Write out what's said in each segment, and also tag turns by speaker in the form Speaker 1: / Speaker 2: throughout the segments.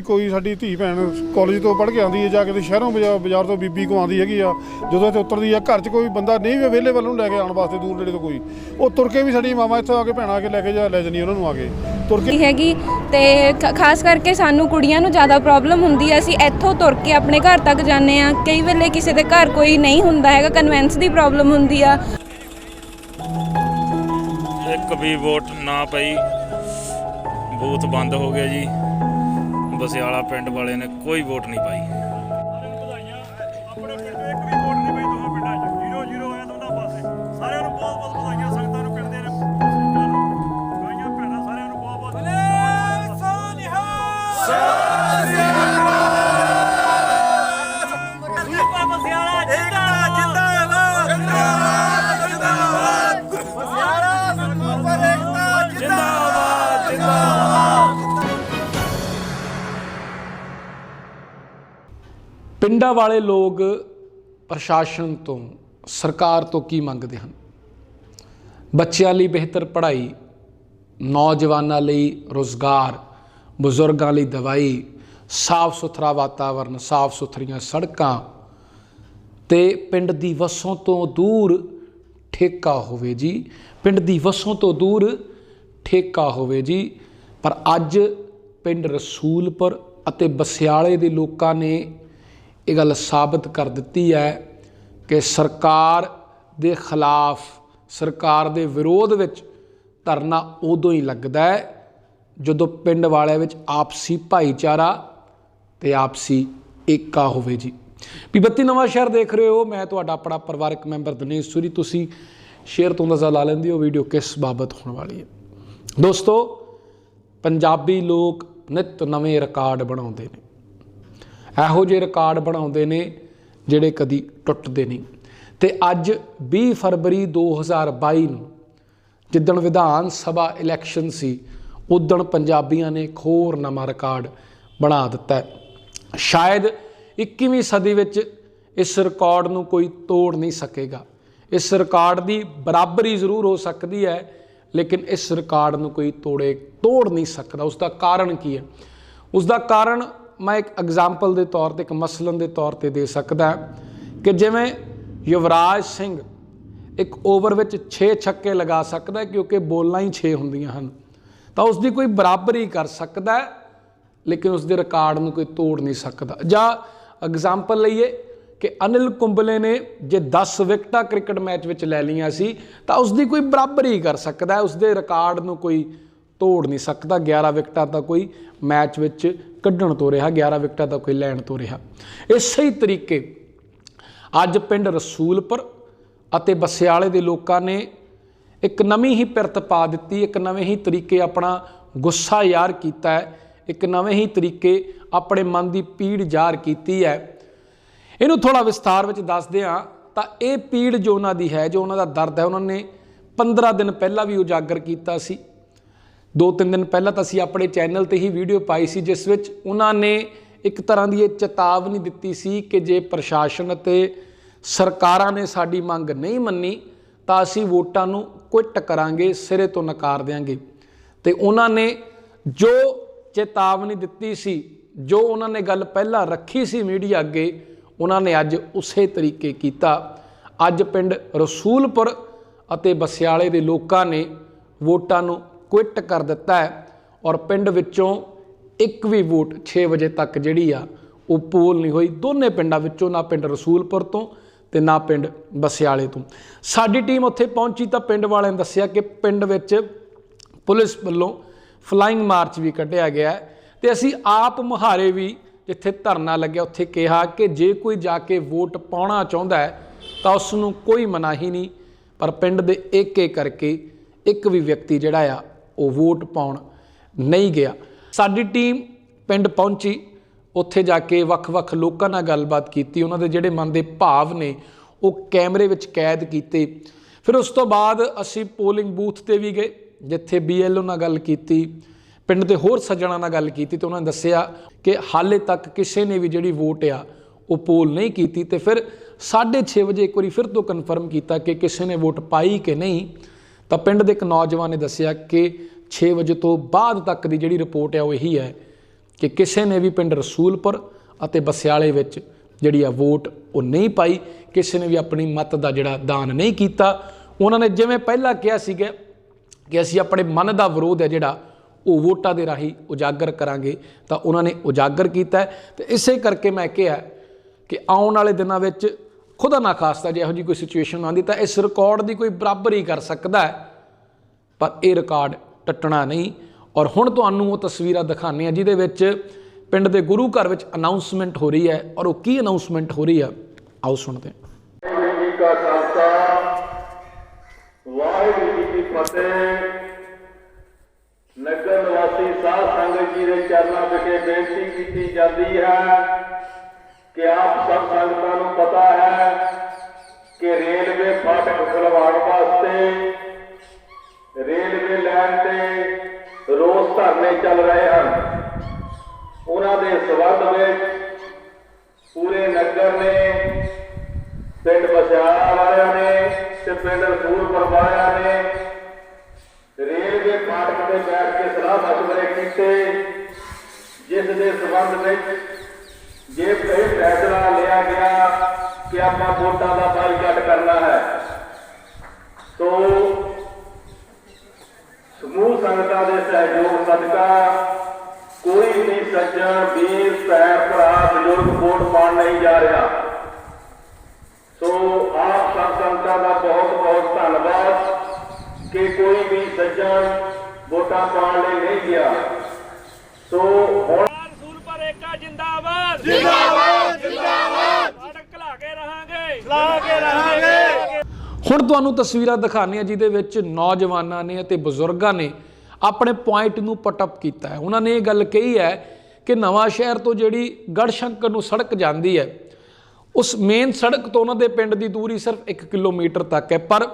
Speaker 1: कोई साडी धी भैन कॉलेज तो पढ़ के आती है, जाके शहरों बाजार तो बीबी को आती हैगी आ, जो इत्थे उतरदी है घर च कोई बंदा नहीं भी अवेलेबल उन्होंने लैके आने वास्ते दूर नेड़े तो कोई वो तुर के भी साडी मामा इत्थे आके भैन आके लैके लै जांदी उन्होंने आके तुर के
Speaker 2: हैगी। ते खास करके सानू कुड़ियां नू ज़्यादा प्रॉब्लम हुंदी है। असीं इत्थों तुर के अपने घर तक जाने आ, कई वेले किसी दे घर कोई नहीं हुंदा हैगा, कन्वेंस दी प्रॉब्लम हुंदी आ।
Speaker 3: एक भी वोट ना पई, बूथ बंद हो गया जी। बसियाला पिंड वाले ने कोई वोट नहीं पाई।
Speaker 4: ਪਿੰਡਾਂ ਵਾਲੇ ਲੋਕ ਪ੍ਰਸ਼ਾਸਨ ਤੋਂ ਸਰਕਾਰ ਤੋਂ ਕੀ ਮੰਗਦੇ ਹਨ? ਬੱਚਿਆਂ ਲਈ ਬਿਹਤਰ ਪੜ੍ਹਾਈ, ਨੌਜਵਾਨਾਂ ਲਈ ਰੁਜ਼ਗਾਰ, ਬਜ਼ੁਰਗਾਂ ਲਈ ਦਵਾਈ, ਸਾਫ ਸੁਥਰਾ ਵਾਤਾਵਰਨ, ਸਾਫ ਸੁਥਰੀਆਂ ਸੜਕਾਂ ਤੇ ਪਿੰਡ ਦੀ ਵਸੋਂ ਤੋਂ ਦੂਰ ਠੇਕਾ ਹੋਵੇ ਜੀ। ਪਿੰਡ ਦੀ ਵਸੋਂ ਤੋਂ ਦੂਰ ਠੇਕਾ ਹੋਵੇ ਜੀ। ਪਰ ਅੱਜ ਪਿੰਡ ਰਸੂਲਪੁਰ ਅਤੇ ਬਸਿਆਲੇ ਦੇ ਲੋਕਾਂ ਨੇ ਇਹ ਗੱਲ ਸਾਬਤ ਕਰ ਦਿੱਤੀ ਹੈ ਕਿ ਸਰਕਾਰ ਦੇ ਖਿਲਾਫ, ਸਰਕਾਰ ਦੇ ਵਿਰੋਧ ਵਿੱਚ ਧਰਨਾ ਉਦੋਂ ਹੀ ਲੱਗਦਾ ਹੈ ਜਦੋਂ ਪਿੰਡ ਵਾਲਿਆਂ ਵਿੱਚ ਆਪਸੀ ਭਾਈਚਾਰਾ ਤੇ ਆਪਸੀ ਏਕਾ ਹੋਵੇ ਜੀ। P32 ਨਵਾਂ ਸ਼ਹਿਰ ਦੇਖ ਰਹੇ ਹੋ, ਮੈਂ ਤੁਹਾਡਾ ਆਪਣਾ ਪਰਿਵਾਰਕ ਮੈਂਬਰ ਦਿਨੇਸ਼ ਸੂਰੀ। ਤੁਸੀਂ ਸ਼ੇਅਰ ਤੋਂ ਅੰਦਾਜ਼ਾ ਲਾ ਲੈਂਦੇ ਹੋ ਵੀਡੀਓ ਕਿਸ ਬਾਬਤ ਹੋਣ ਵਾਲੀ ਹੈ। ਦੋਸਤੋ, ਪੰਜਾਬੀ ਲੋਕ ਨਿੱਤ ਨਵੇਂ ਰਿਕਾਰਡ ਬਣਾਉਂਦੇ ਨੇ, ਇਹੋ ਜਿਹੇ ਰਿਕਾਰਡ ਬਣਾਉਂਦੇ ਨੇ ਜਿਹੜੇ ਕਦੀ ਟੁੱਟਦੇ ਨਹੀਂ। ਤੇ ਅੱਜ 20 ਫਰਵਰੀ 2022 ਨੂੰ ਜਿੱਦਣ ਵਿਧਾਨ ਸਭਾ ਇਲੈਕਸ਼ਨ ਸੀ, ਉਦਣ ਪੰਜਾਬੀਆਂ ਨੇ ਇੱਕ ਹੋਰ ਨਵਾਂ ਰਿਕਾਰਡ ਬਣਾ ਦਿੱਤਾ। ਸ਼ਾਇਦ 21ਵੀਂ ਸਦੀ ਵਿੱਚ ਇਸ ਰਿਕਾਰਡ ਨੂੰ ਕੋਈ ਤੋੜ ਨਹੀਂ ਸਕੇਗਾ। ਇਸ ਰਿਕਾਰਡ ਦੀ ਬਰਾਬਰੀ ਜ਼ਰੂਰ ਹੋ ਸਕਦੀ ਹੈ, ਲੇਕਿਨ ਇਸ ਰਿਕਾਰਡ ਨੂੰ ਕੋਈ ਤੋੜ ਨਹੀਂ ਸਕਦਾ। ਉਸ ਦਾ ਕਾਰਨ ਕੀ ਹੈ? ਉਸ ਦਾ ਕਾਰਨ ਮੈਂ ਇੱਕ ਐਗਜ਼ਾਮਪਲ ਦੇ ਤੌਰ 'ਤੇ, ਇੱਕ ਮਸਲਨ ਦੇ ਤੌਰ 'ਤੇ ਦੇ ਸਕਦਾ ਕਿ ਜਿਵੇਂ ਯੁਵਰਾਜ ਸਿੰਘ ਇੱਕ ਓਵਰ ਵਿੱਚ 6 ਛੱਕੇ ਲਗਾ ਸਕਦਾ ਕਿਉਂਕਿ ਬੋਲਾਂ ਹੀ 6 ਹੁੰਦੀਆਂ ਹਨ, ਤਾਂ ਉਸ ਦੀ ਕੋਈ ਬਰਾਬਰੀ ਕਰ ਸਕਦਾ, ਲੇਕਿਨ ਉਸ ਦੇ ਰਿਕਾਰਡ ਨੂੰ ਕੋਈ ਤੋੜ ਨਹੀਂ ਸਕਦਾ। ਜਾਂ ਐਗਜ਼ਾਮਪਲ ਲਈਏ ਕਿ ਅਨਿਲ ਕੁੰਬਲੇ ਨੇ ਜੇ 10 ਵਿਕਟਾਂ ਕ੍ਰਿਕਟ ਮੈਚ ਵਿੱਚ ਲੈ ਲਈਆਂ ਸੀ ਤਾਂ ਉਸ ਦੀ ਕੋਈ ਬਰਾਬਰੀ ਕਰ ਸਕਦਾ, ਉਸ ਦੇ ਰਿਕਾਰਡ ਨੂੰ ਕੋਈ ਤੋੜ ਨਹੀਂ ਸਕਦਾ। 11 ਵਿਕਟਾਂ ਤਾਂ ਕੋਈ ਮੈਚ ਵਿੱਚ ਕੱਢਣ ਤੋਂ ਰਿਹਾ, 11 ਵਿਕਟਾਂ ਤਾਂ ਕੋਈ ਲੈਣ ਤੋਂ ਰਿਹਾ। ਇਸੇ ਹੀ ਤਰੀਕੇ ਅੱਜ ਪਿੰਡ ਰਸੂਲਪੁਰ ਅਤੇ ਬਸਿਆਲੇ ਦੇ ਲੋਕਾਂ ਨੇ ਇੱਕ ਨਵੀਂ ਹੀ ਪਿਰਤ ਪਾ ਦਿੱਤੀ, ਇੱਕ ਨਵੇਂ ਹੀ ਤਰੀਕੇ ਆਪਣਾ ਗੁੱਸਾ ਜ਼ਾਹਰ ਕੀਤਾ ਹੈ, ਇੱਕ ਨਵੇਂ ਹੀ ਤਰੀਕੇ ਆਪਣੇ ਮਨ ਦੀ ਪੀੜ ਜ਼ਾਹਰ ਕੀਤੀ ਹੈ। ਇਹਨੂੰ ਥੋੜ੍ਹਾ ਵਿਸਥਾਰ ਵਿੱਚ ਦੱਸਦੇ ਹਾਂ ਤਾਂ ਇਹ ਪੀੜ ਜੋ ਉਹਨਾਂ ਦੀ ਹੈ, ਜੋ ਉਹਨਾਂ ਦਾ ਦਰਦ ਹੈ, ਉਹਨਾਂ ਨੇ 15 ਦਿਨ ਪਹਿਲਾਂ ਵੀ ਉਜਾਗਰ ਕੀਤਾ ਸੀ। 2-3 ਦਿਨ ਪਹਿਲਾਂ ਤਾਂ ਅਸੀਂ ਆਪਣੇ ਚੈਨਲ 'ਤੇ ਹੀ ਵੀਡੀਓ ਪਾਈ ਸੀ, ਜਿਸ ਵਿੱਚ ਉਹਨਾਂ ਨੇ ਇੱਕ ਤਰ੍ਹਾਂ ਦੀ ਇਹ ਚੇਤਾਵਨੀ ਦਿੱਤੀ ਸੀ ਕਿ ਜੇ ਪ੍ਰਸ਼ਾਸਨ ਅਤੇ ਸਰਕਾਰਾਂ ਨੇ ਸਾਡੀ ਮੰਗ ਨਹੀਂ ਮੰਨੀ ਤਾਂ ਅਸੀਂ ਵੋਟਾਂ ਨੂੰ ਕੁਇਟ ਕਰਾਂਗੇ, ਸਿਰੇ ਤੋਂ ਨਕਾਰ ਦਿਆਂਗੇ। ਤੇ ਉਹਨਾਂ ਨੇ ਜੋ ਚੇਤਾਵਨੀ ਦਿੱਤੀ ਸੀ, ਜੋ ਉਹਨਾਂ ਨੇ ਗੱਲ ਪਹਿਲਾਂ ਰੱਖੀ ਸੀ ਮੀਡੀਆ ਅੱਗੇ, ਉਹਨਾਂ ਨੇ ਅੱਜ ਉਸੇ ਤਰੀਕੇ ਕੀਤਾ। ਅੱਜ ਪਿੰਡ ਰਸੂਲਪੁਰ ਅਤੇ ਬਸਿਆਲੇ ਦੇ ਲੋਕਾਂ ਨੇ ਵੋਟਾਂ ਨੂੰ ਕੁਇਟ ਕਰ ਦਿੱਤਾ ਹੈ ਔਰ ਪਿੰਡ ਵਿੱਚੋਂ ਇੱਕ ਵੀ ਵੋਟ 6 ਵਜੇ ਤੱਕ ਜਿਹੜੀ ਆ ਉਹ ਪੋਲ ਨਹੀਂ ਹੋਈ। ਦੋਨੇ ਪਿੰਡਾਂ ਵਿੱਚੋਂ, ਨਾ ਪਿੰਡ ਰਸੂਲਪੁਰ ਤੋਂ ਤੇ ਨਾ ਪਿੰਡ ਬਸਿਆਲੇ ਤੋਂ। ਸਾਡੀ ਟੀਮ ਉੱਥੇ ਪਹੁੰਚੀ ਤਾਂ ਪਿੰਡ ਵਾਲਿਆਂ ਨੇ ਦੱਸਿਆ ਕਿ ਪਿੰਡ ਵਿੱਚ ਪੁਲਿਸ ਵੱਲੋਂ ਫਲਾਈਂਗ ਮਾਰਚ ਵੀ ਕੱਢਿਆ ਗਿਆ ਤੇ ਅਸੀਂ ਆਪ ਮੁਹਾਰੇ ਵੀ ਜਿੱਥੇ ਧਰਨਾ ਲੱਗਿਆ ਉੱਥੇ ਕਿਹਾ ਕਿ ਜੇ ਕੋਈ ਜਾ ਕੇ ਵੋਟ ਪਾਉਣਾ ਚਾਹੁੰਦਾ ਹੈ ਤਾਂ ਉਸ ਨੂੰ ਕੋਈ ਮਨਾਹੀ ਨਹੀਂ, ਪਰ ਪਿੰਡ ਦੇ ਇੱਕ ਕਰਕੇ ਇੱਕ ਵੀ ਵਿਅਕਤੀ ਜਿਹੜਾ ਆ ਉਹ ਵੋਟ ਪਾਉਣ ਨਹੀਂ ਗਿਆ। ਸਾਡੀ ਟੀਮ ਪਿੰਡ ਪਹੁੰਚੀ, ਉੱਥੇ ਜਾ ਕੇ ਵੱਖ-ਵੱਖ ਲੋਕਾਂ ਨਾਲ ਗੱਲਬਾਤ ਕੀਤੀ, ਉਹਨਾਂ ਦੇ ਜਿਹੜੇ ਮਨ ਦੇ ਭਾਵ ਨੇ ਉਹ ਕੈਮਰੇ ਵਿੱਚ ਕੈਦ ਕੀਤੇ। ਫਿਰ ਉਸ ਤੋਂ ਬਾਅਦ ਅਸੀਂ ਪੋਲਿੰਗ ਬੂਥ 'ਤੇ ਵੀ ਗਏ, ਜਿੱਥੇ BLO ਨਾਲ ਗੱਲ ਕੀਤੀ, ਪਿੰਡ ਦੇ ਹੋਰ ਸੱਜਣਾਂ ਨਾਲ ਗੱਲ ਕੀਤੀ, ਤੇ ਉਹਨਾਂ ਨੇ ਦੱਸਿਆ ਕਿ ਹਾਲੇ ਤੱਕ ਕਿਸੇ ਨੇ ਵੀ ਜਿਹੜੀ ਵੋਟ ਆ ਉਹ ਪੋਲ ਨਹੀਂ ਕੀਤੀ। ਤੇ ਫਿਰ 6:30 ਵਜੇ ਇੱਕ ਵਾਰੀ ਫਿਰ ਤੋਂ ਕਨਫਰਮ ਕੀਤਾ ਕਿ ਕਿਸੇ ਨੇ ਵੋਟ ਪਾਈ ਕਿ ਨਹੀਂ, ਤਾਂ ਪਿੰਡ ਦੇ ਇੱਕ ਨੌਜਵਾਨ ਨੇ ਦੱਸਿਆ ਕਿ 6 ਵਜੇ ਤੋਂ ਬਾਅਦ ਤੱਕ ਦੀ ਜਿਹੜੀ ਰਿਪੋਰਟ ਹੈ ਉਹ ਇਹੀ ਹੈ ਕਿ ਕਿਸੇ ਨੇ ਵੀ ਪਿੰਡ ਰਸੂਲਪੁਰ ਅਤੇ ਬਸਿਆਲੇ ਵਿੱਚ ਜਿਹੜੀ ਆ ਵੋਟ ਉਹ ਨਹੀਂ ਪਾਈ, ਕਿਸੇ ਨੇ ਵੀ ਆਪਣੀ ਮਤ ਦਾ ਜਿਹੜਾ ਦਾਨ ਨਹੀਂ ਕੀਤਾ। ਉਹਨਾਂ ਨੇ ਜਿਵੇਂ ਪਹਿਲਾਂ ਕਿਹਾ ਸੀਗਾ ਕਿ ਅਸੀਂ ਆਪਣੇ ਮਨ ਦਾ ਵਿਰੋਧ ਹੈ ਜਿਹੜਾ ਉਹ ਵੋਟਾਂ ਦੇ ਰਾਹੀਂ ਉਜਾਗਰ ਕਰਾਂਗੇ, ਤਾਂ ਉਹਨਾਂ ਨੇ ਉਜਾਗਰ ਕੀਤਾ। ਤੇ ਇਸੇ ਕਰਕੇ ਮੈਂ ਕਿਹਾ ਕਿ ਆਉਣ ਵਾਲੇ ਦਿਨਾਂ ਵਿੱਚ ਖੁਦਾ ਨਾ ਖਾਸਤਾ ਜੇ ਇਹੋ ਜਿਹੀ ਕੋਈ ਸਿਚੁਏਸ਼ਨ ਆਉਂਦੀ ਤਾਂ ਇਸ ਰਿਕਾਰਡ ਦੀ ਕੋਈ ਬਰਾਬਰੀ ਕਰ ਸਕਦਾ ਹੈ, ਪਰ ਇਹ ਰਿਕਾਰਡ ਟੱਟਣਾ ਨਹੀਂ। ਔਰ ਹੁਣ ਤੁਹਾਨੂੰ ਉਹ ਤਸਵੀਰਾਂ ਦਿਖਾਉਂਦੇ ਹਾਂ ਜਿਹਦੇ ਵਿੱਚ ਪਿੰਡ ਦੇ ਗੁਰੂ ਘਰ ਵਿੱਚ ਅਨਾਉਂਸਮੈਂਟ ਹੋ ਰਹੀ ਹੈ। ਔਰ ਉਹ ਕੀ ਅਨਾਉਂਸਮੈਂਟ ਹੋ ਰਹੀ ਹੈ, ਆਓ ਸੁਣਦੇ ਹਾਂ।
Speaker 5: ਵਾਹਿਗੁਰੂ ਜੀ ਕਾ ਖਾਲਸਾ, ਵਾਹਿਗੁਰੂ ਜੀ ਕੀ ਫਤਿਹ। ਨਗਰ ਨਿਵਾਸੀ ਸਾਧ ਸੰਗਤ ਜੀ ਦੇ ਚਰਨਾਂ ਵਿਖੇ ਬੇਨਤੀ ਕੀਤੀ ਜਾਂਦੀ ਹੈ ਕਿ ਆਪ ਸਭ ਸੰਗਤਾਂ ਨੂੰ ਪਤਾ ਹੈ ਕਿ ਰੇਲਵੇ ਫਾਟਕ ਖੁਲਵਾਉਣ ਵਾਸਤੇ ਰੇਲਵੇ ਲਾਈਨ ਤੇ ਰੋਸ ਧਰਨੇ ਚੱਲ ਰਹੇ ਹਨ। ਉਹਨਾਂ ਦੇ ਸਬੰਧ ਵਿੱਚ ਪੂਰੇ ਨਗਰ ਨੇ, ਪਿੰਡ ਬਸਿਆਲਾ ਵਾਲਿਆਂ ਨੇ ਤੇ ਪਿੰਡ ਰਸੂਲਪੁਰ ਵਾਲਿਆਂ ਨੇ ਰੇਲਵੇ ਫਾਟਕ ਤੇ ਬੈਠ ਕੇ ਸਲਾਹ ਮਸ਼ਵਰੇ ਕੀਤੇ, ਜਿਸ ਦੇ ਸਬੰਧ ਵਿੱਚ ਜੇ ਇਹ ਫੈਸਲਾ ਲਿਆ ਗਿਆ ਕਿ ਆਪਾਂ ਵੋਟਾਂ ਦਾ ਬਾਈਕਾਟ ਕਰਨਾ ਹੈ। ਸੋ ਸਮੂਹ ਸੰਗਤਾਂ ਦੇ ਸਹਿਯੋਗ ਸਦਕਾ ਕੋਈ ਵੀ ਸੱਜਣ ਵੀਰ ਭੈਣ ਭਰਾ ਬਜ਼ੁਰਗ ਵੋਟ ਪਾਉਣ ਨਹੀਂ ਜਾ ਰਿਹਾ। ਸੋ ਆਪ ਸਭ ਸੰਗਤਾਂ ਦਾ ਬਹੁਤ ਬਹੁਤ ਧੰਨਵਾਦ ਕਿ ਕੋਈ ਵੀ ਸੱਜਣ ਵੋਟਾਂ ਪਾਉਣ ਲਈ ਨਹੀਂ ਗਿਆ। ਸੋ ਹੁਣ
Speaker 6: ਰਸੂਲਪੁਰ ਏਕਾ ਜਿੰਦਾਬਾਦ ਜਿੰਦਾਬਾਦ ਜਿੰਦਾਬਾਦ, ਫਾਟਕ ਲਾ ਕੇ ਰਹਾਂਗੇ।
Speaker 4: ਹੁਣ ਤੁਹਾਨੂੰ ਤਸਵੀਰਾਂ ਦਿਖਾਉਂਦੇ ਹਾਂ ਜਿਹਦੇ ਵਿੱਚ ਨੌਜਵਾਨਾਂ ਨੇ ਅਤੇ ਬਜ਼ੁਰਗਾਂ ਨੇ ਆਪਣੇ ਪੁਆਇੰਟ ਨੂੰ ਪਟ ਅਪ ਕੀਤਾ ਹੈ। ਉਹਨਾਂ ਨੇ ਇਹ ਗੱਲ ਕਹੀ ਹੈ ਕਿ ਨਵਾਂ ਸ਼ਹਿਰ ਤੋਂ ਜਿਹੜੀ ਗੜਸ਼ੰਕਰ ਨੂੰ ਸੜਕ ਜਾਂਦੀ ਹੈ, ਉਸ ਮੇਨ ਸੜਕ ਤੋਂ ਉਹਨਾਂ ਦੇ ਪਿੰਡ ਦੀ ਦੂਰੀ ਸਿਰਫ 1 ਕਿਲੋਮੀਟਰ ਤੱਕ ਹੈ, ਪਰ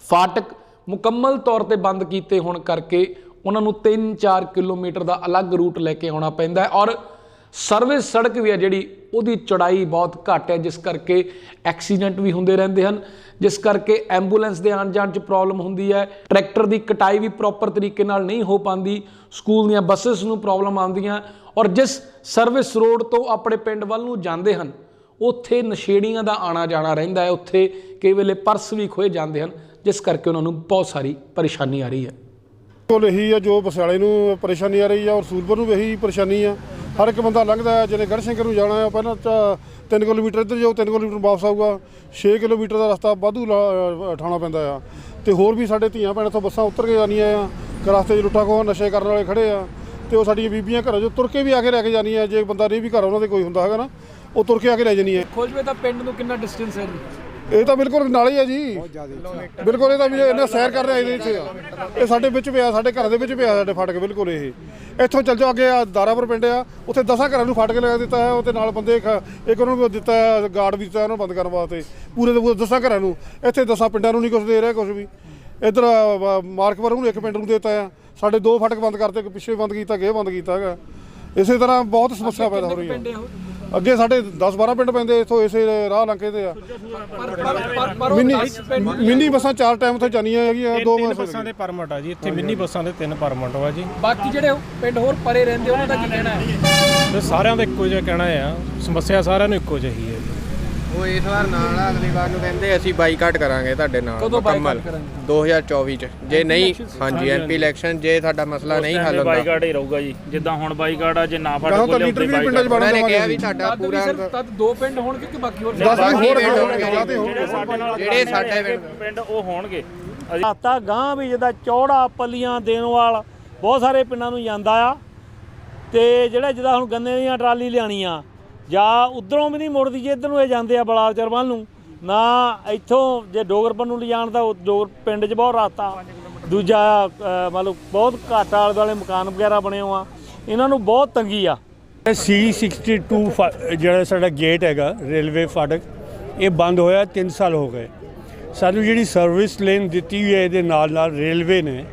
Speaker 4: ਫਾਟਕ ਮੁਕੰਮਲ ਤੌਰ ਤੇ ਬੰਦ ਕੀਤੇ ਹੋਣ ਕਰਕੇ ਉਹਨਾਂ ਨੂੰ 3-4 ਕਿਲੋਮੀਟਰ ਦਾ ਅਲੱਗ ਰੂਟ ਲੈ ਕੇ ਆਉਣਾ ਪੈਂਦਾ ਹੈ। ਔਰ ਸਰਵਿਸ ਸੜਕ ਵੀ ਹੈ ਜਿਹੜੀ ਉਹਦੀ ਚੌੜਾਈ ਬਹੁਤ ਘੱਟ ਹੈ, ਜਿਸ ਕਰਕੇ ਐਕਸੀਡੈਂਟ ਵੀ ਹੁੰਦੇ ਰਹਿੰਦੇ ਹਨ, ਜਿਸ ਕਰਕੇ ਐਂਬੂਲੈਂਸ ਦੇ ਆਉਣ ਜਾਣ 'ਚ ਪ੍ਰੋਬਲਮ ਹੁੰਦੀ ਹੈ। ਟਰੈਕਟਰ ਦੀ ਕਟਾਈ ਵੀ ਪ੍ਰੋਪਰ ਤਰੀਕੇ ਨਾਲ ਨਹੀਂ ਹੋ ਪਾਉਂਦੀ, ਸਕੂਲ ਦੀਆਂ ਬੱਸਿਸ ਨੂੰ ਪ੍ਰੋਬਲਮ ਆਉਂਦੀਆਂ। ਔਰ ਜਿਸ ਸਰਵਿਸ ਰੋਡ ਤੋਂ ਆਪਣੇ ਪਿੰਡ ਵੱਲ ਨੂੰ ਜਾਂਦੇ ਹਨ ਉੱਥੇ ਨਸ਼ੇੜੀਆਂ ਦਾ ਆਣਾ ਜਾਣਾ ਰਹਿੰਦਾ ਹੈ, ਉੱਥੇ ਕਈ ਵੇਲੇ ਪਰਸ ਵੀ ਖੋਏ ਜਾਂਦੇ ਹਨ, ਜਿਸ ਕਰਕੇ ਉਹਨਾਂ ਨੂੰ ਬਹੁਤ ਸਾਰੀ ਪਰੇਸ਼ਾਨੀ ਆ ਰਹੀ ਹੈ।
Speaker 1: ਕੋਲ ਇਹੀ ਆ ਜੋ ਬਸਿਆਲੇ ਨੂੰ ਪਰੇਸ਼ਾਨੀ ਆ ਰਹੀ ਆ, ਔਰ ਰਸੂਲਪੁਰ ਨੂੰ ਵੀ ਇਹੀ ਪਰੇਸ਼ਾਨੀ ਆ। ਹਰ ਇੱਕ ਬੰਦਾ ਲੰਘਦਾ ਹੈ, ਜਿਹਨੇ ਗੜਸ਼ੰਕਰ ਨੂੰ ਜਾਣਾ ਆ ਪਹਿਲਾਂ ਤਾਂ 3 ਕਿਲੋਮੀਟਰ ਇੱਧਰ ਜਾਓ, 3 ਕਿਲੋਮੀਟਰ ਵਾਪਸ ਆਊਗਾ, 6 ਕਿਲੋਮੀਟਰ ਦਾ ਰਸਤਾ ਵਾਧੂ ਉਠਾਉਣਾ ਪੈਂਦਾ ਆ। ਤੇ ਹੋਰ ਵੀ ਸਾਡੇ ਧੀਆਂ ਭੈਣਾਂ ਤੋਂ ਬੱਸਾਂ ਉਤਰ ਕੇ ਜਾਂਦੀਆਂ ਆ, ਰਸਤੇ 'ਚ ਲੁੱਟਾ ਖੋਹ ਨਸ਼ੇ ਕਰਨ ਵਾਲੇ ਖੜੇ ਆ, ਤੇ ਉਹ ਸਾਡੀਆਂ ਬੀਬੀਆਂ ਘਰਾਂ 'ਚੋਂ ਤੁਰ ਕੇ ਵੀ ਆ ਕੇ ਲੈ ਕੇ ਜਾਂਦੀਆਂ। ਜੇ ਬੰਦਾ ਨਹੀਂ ਵੀ ਘਰ ਉਹਨਾਂ ਦੇ ਕੋਈ ਹੁੰਦਾ ਹੈਗਾ ਨਾ, ਉਹ ਤੁਰ ਕੇ ਆ ਕੇ ਲੈ ਜਾਂਦੀਆਂ।
Speaker 4: ਖੋਜਵੇ ਤਾਂ ਪਿੰਡ ਨੂੰ ਕਿੰਨਾ ਡਿਸਟੈਂਸ ਹੈ?
Speaker 1: ਇਹ ਤਾਂ ਬਿਲਕੁਲ ਨਾਲ ਹੀ ਆ ਜੀ, ਬਿਲਕੁਲ। ਇਹ ਤਾਂ ਵੀ ਇਹਨਾਂ ਸੈਰ ਕਰ ਰਿਹਾ ਇਹਦੇ ਇੱਥੇ ਆ, ਇਹ ਸਾਡੇ ਵਿੱਚ ਪਿਆ, ਸਾਡੇ ਘਰ ਦੇ ਵਿੱਚ ਪਿਆ ਸਾਡੇ ਫਾਟਕ ਬਿਲਕੁਲ। ਇਹ ਇੱਥੋਂ ਚੱਲ ਜਾਓ ਅੱਗੇ ਆ ਦਾਰਾਪੁਰ ਪਿੰਡ ਆ, ਉੱਥੇ 10 ਘਰਾਂ ਨੂੰ ਫਾਟਕ ਲਗਾ ਦਿੱਤਾ ਹੈ। ਉਹਦੇ ਨਾਲ ਬੰਦੇ ਇੱਕ ਉਹਨਾਂ ਨੂੰ ਦਿੱਤਾ ਹੈ, ਗਾਰਡ ਵੀ ਦਿੱਤਾ ਉਹਨਾਂ ਨੂੰ ਬੰਦ ਕਰਨ ਵਾਸਤੇ, ਪੂਰੇ ਦੇ ਪੂਰੇ 10 ਘਰਾਂ ਨੂੰ। ਇੱਥੇ 10 ਪਿੰਡਾਂ ਨੂੰ ਨਹੀਂ ਕੁਛ ਦੇ ਰਿਹਾ ਕੁਛ ਵੀ। ਇੱਧਰ ਮਾਰਕਪੁਰ ਨੂੰ 1 ਪਿੰਡ ਨੂੰ ਦਿੱਤਾ ਆ, ਸਾਡੇ 2 ਫਾਟਕ ਬੰਦ ਕਰਤੇ, ਪਿੱਛੇ ਬੰਦ ਕੀਤਾ, ਅੱਗੇ ਬੰਦ ਕੀਤਾ ਹੈਗਾ। ਇਸੇ ਤਰ੍ਹਾਂ ਬਹੁਤ ਸਮੱਸਿਆ ਪੈਦਾ ਹੋ ਰਹੀ ਹੈ। ਅੱਗੇ ਸਾਡੇ 10-12 ਪਿੰਡ ਪੈਂਦੇ ਇੱਥੋਂ, ਇਸੇ ਰਾਹ ਲੰਘੇ ਤੇ ਆ। ਮਿੰਨੀ ਬੱਸਾਂ 4 ਟਾਈਮ ਉੱਥੇ ਜਾਂਦੀਆਂ ਹੈਗੀਆਂ, 2
Speaker 7: ਬੱਸਾਂ ਦੇ ਪਰਮਿਟ ਆ ਜੀ ਇੱਥੇ, ਮਿੰਨੀ ਬੱਸਾਂ ਦੇ 3 ਪਰਮਿਟ ਆ ਜੀ।
Speaker 4: ਬਾਕੀ ਜਿਹੜੇ ਪਿੰਡ ਹੋਰ ਪਰੇ ਰਹਿੰਦੇ ਉਹਨਾਂ ਦਾ ਕੀ ਕਹਿਣਾ ਹੈ?
Speaker 7: ਸਾਰਿਆਂ ਦਾ ਇੱਕੋ ਜਿਹਾ ਕਹਿਣਾ ਆ, ਸਮੱਸਿਆ ਸਾਰਿਆਂ ਨੂੰ ਇੱਕੋ ਜਿਹੀ ਹੈ ਜੀ।
Speaker 8: ਉਹ ਇਸ ਵਾਰ ਨਾਲ ਆ, ਅਗਲੀ ਵਾਰ ਨੂੰ ਕਹਿੰਦੇ ਅਸੀਂ ਬਾਈਕਾਟ ਕਰਾਂਗੇ ਤੁਹਾਡੇ ਨਾਲ ਮੁਕੰਮਲ 2024 ਚ। ਜੇ ਨਹੀਂ, ਹਾਂਜੀ ਐਮਪੀ ਇਲੈਕਸ਼ਨ, ਜੇ ਸਾਡਾ ਮਸਲਾ ਨਹੀਂ ਹੱਲ ਹੁੰਦਾ
Speaker 3: ਬਾਈਕਾਟ ਹੀ ਰਹੂਗਾ ਜੀ। ਜਿੱਦਾਂ ਹੁਣ ਬਾਈਕਾਟ ਆ, ਜੇ ਨਾ ਫੜ
Speaker 1: ਤਾਂ ਲੀਡਰ ਵੀ ਪਿੰਡਾਂ 'ਚ ਬਣਾ
Speaker 8: ਉਹਨਾਂ ਨੇ ਕਿਹਾ ਵੀ ਸਾਡਾ ਪੂਰਾ
Speaker 4: ਤਦ 2 ਪਿੰਡ ਹੋਣਗੇ ਕਿ ਬਾਕੀ ਹੋਰ?
Speaker 8: ਜਿਹੜੇ ਸਾਡੇ
Speaker 3: ਪਿੰਡ ਉਹ ਹੋਣਗੇ।
Speaker 6: ਰਸਤਾ ਗਾਂ ਵੀ ਜਿੱਦਾਂ ਚੌੜਾ, ਪੱਲੀਆਂ, ਦੇਣਵਾਲ, ਬਹੁਤ ਸਾਰੇ ਪਿੰਡਾਂ ਨੂੰ ਜਾਂਦਾ ਆ। ਤੇ ਜਿਹੜਾ ਜਿੱਦਾਂ ਹੁਣ ਗੰਨੇ ਦੀਆਂ ਟਰਾਲੀ ਲਿਆਣੀ ਆ, ਜਾਂ ਉਧਰੋਂ ਵੀ ਨਹੀਂ ਮੁੜਦੀ, ਜੇ ਇੱਧਰ ਨੂੰ ਇਹ ਜਾਂਦੇ ਆ ਬਲਾਚੌਰ ਵੱਲ ਨੂੰ ਨਾ, ਇੱਥੋਂ ਜੇ ਡੋਗਰਪੁਰ ਨੂੰ ਲਿਜਾਣ ਦਾ ਡੋਗਰ ਪਿੰਡ 'ਚ ਬਹੁਤ ਰਸਤਾ। ਦੂਜਾ ਮਤਲਬ ਬਹੁਤ ਘੱਟ ਆਲੇ ਦੁਆਲੇ ਮਕਾਨ ਵਗੈਰਾ ਬਣੇ ਹੋ ਆ, ਇਹਨਾਂ ਨੂੰ ਬਹੁਤ ਤੰਗੀ ਆ।
Speaker 7: C62 ਜਿਹੜਾ ਸਾਡਾ ਗੇਟ ਹੈਗਾ ਰੇਲਵੇ ਫਾਟਕ, ਇਹ ਬੰਦ ਹੋਇਆ 3 ਸਾਲ ਹੋ ਗਏ। ਸਾਨੂੰ ਜਿਹੜੀ ਸਰਵਿਸ ਲੇਨ ਦਿੱਤੀ ਹੋਈ ਹੈ ਇਹਦੇ ਨਾਲ ਨਾਲ ਰੇਲਵੇ ਨੇ,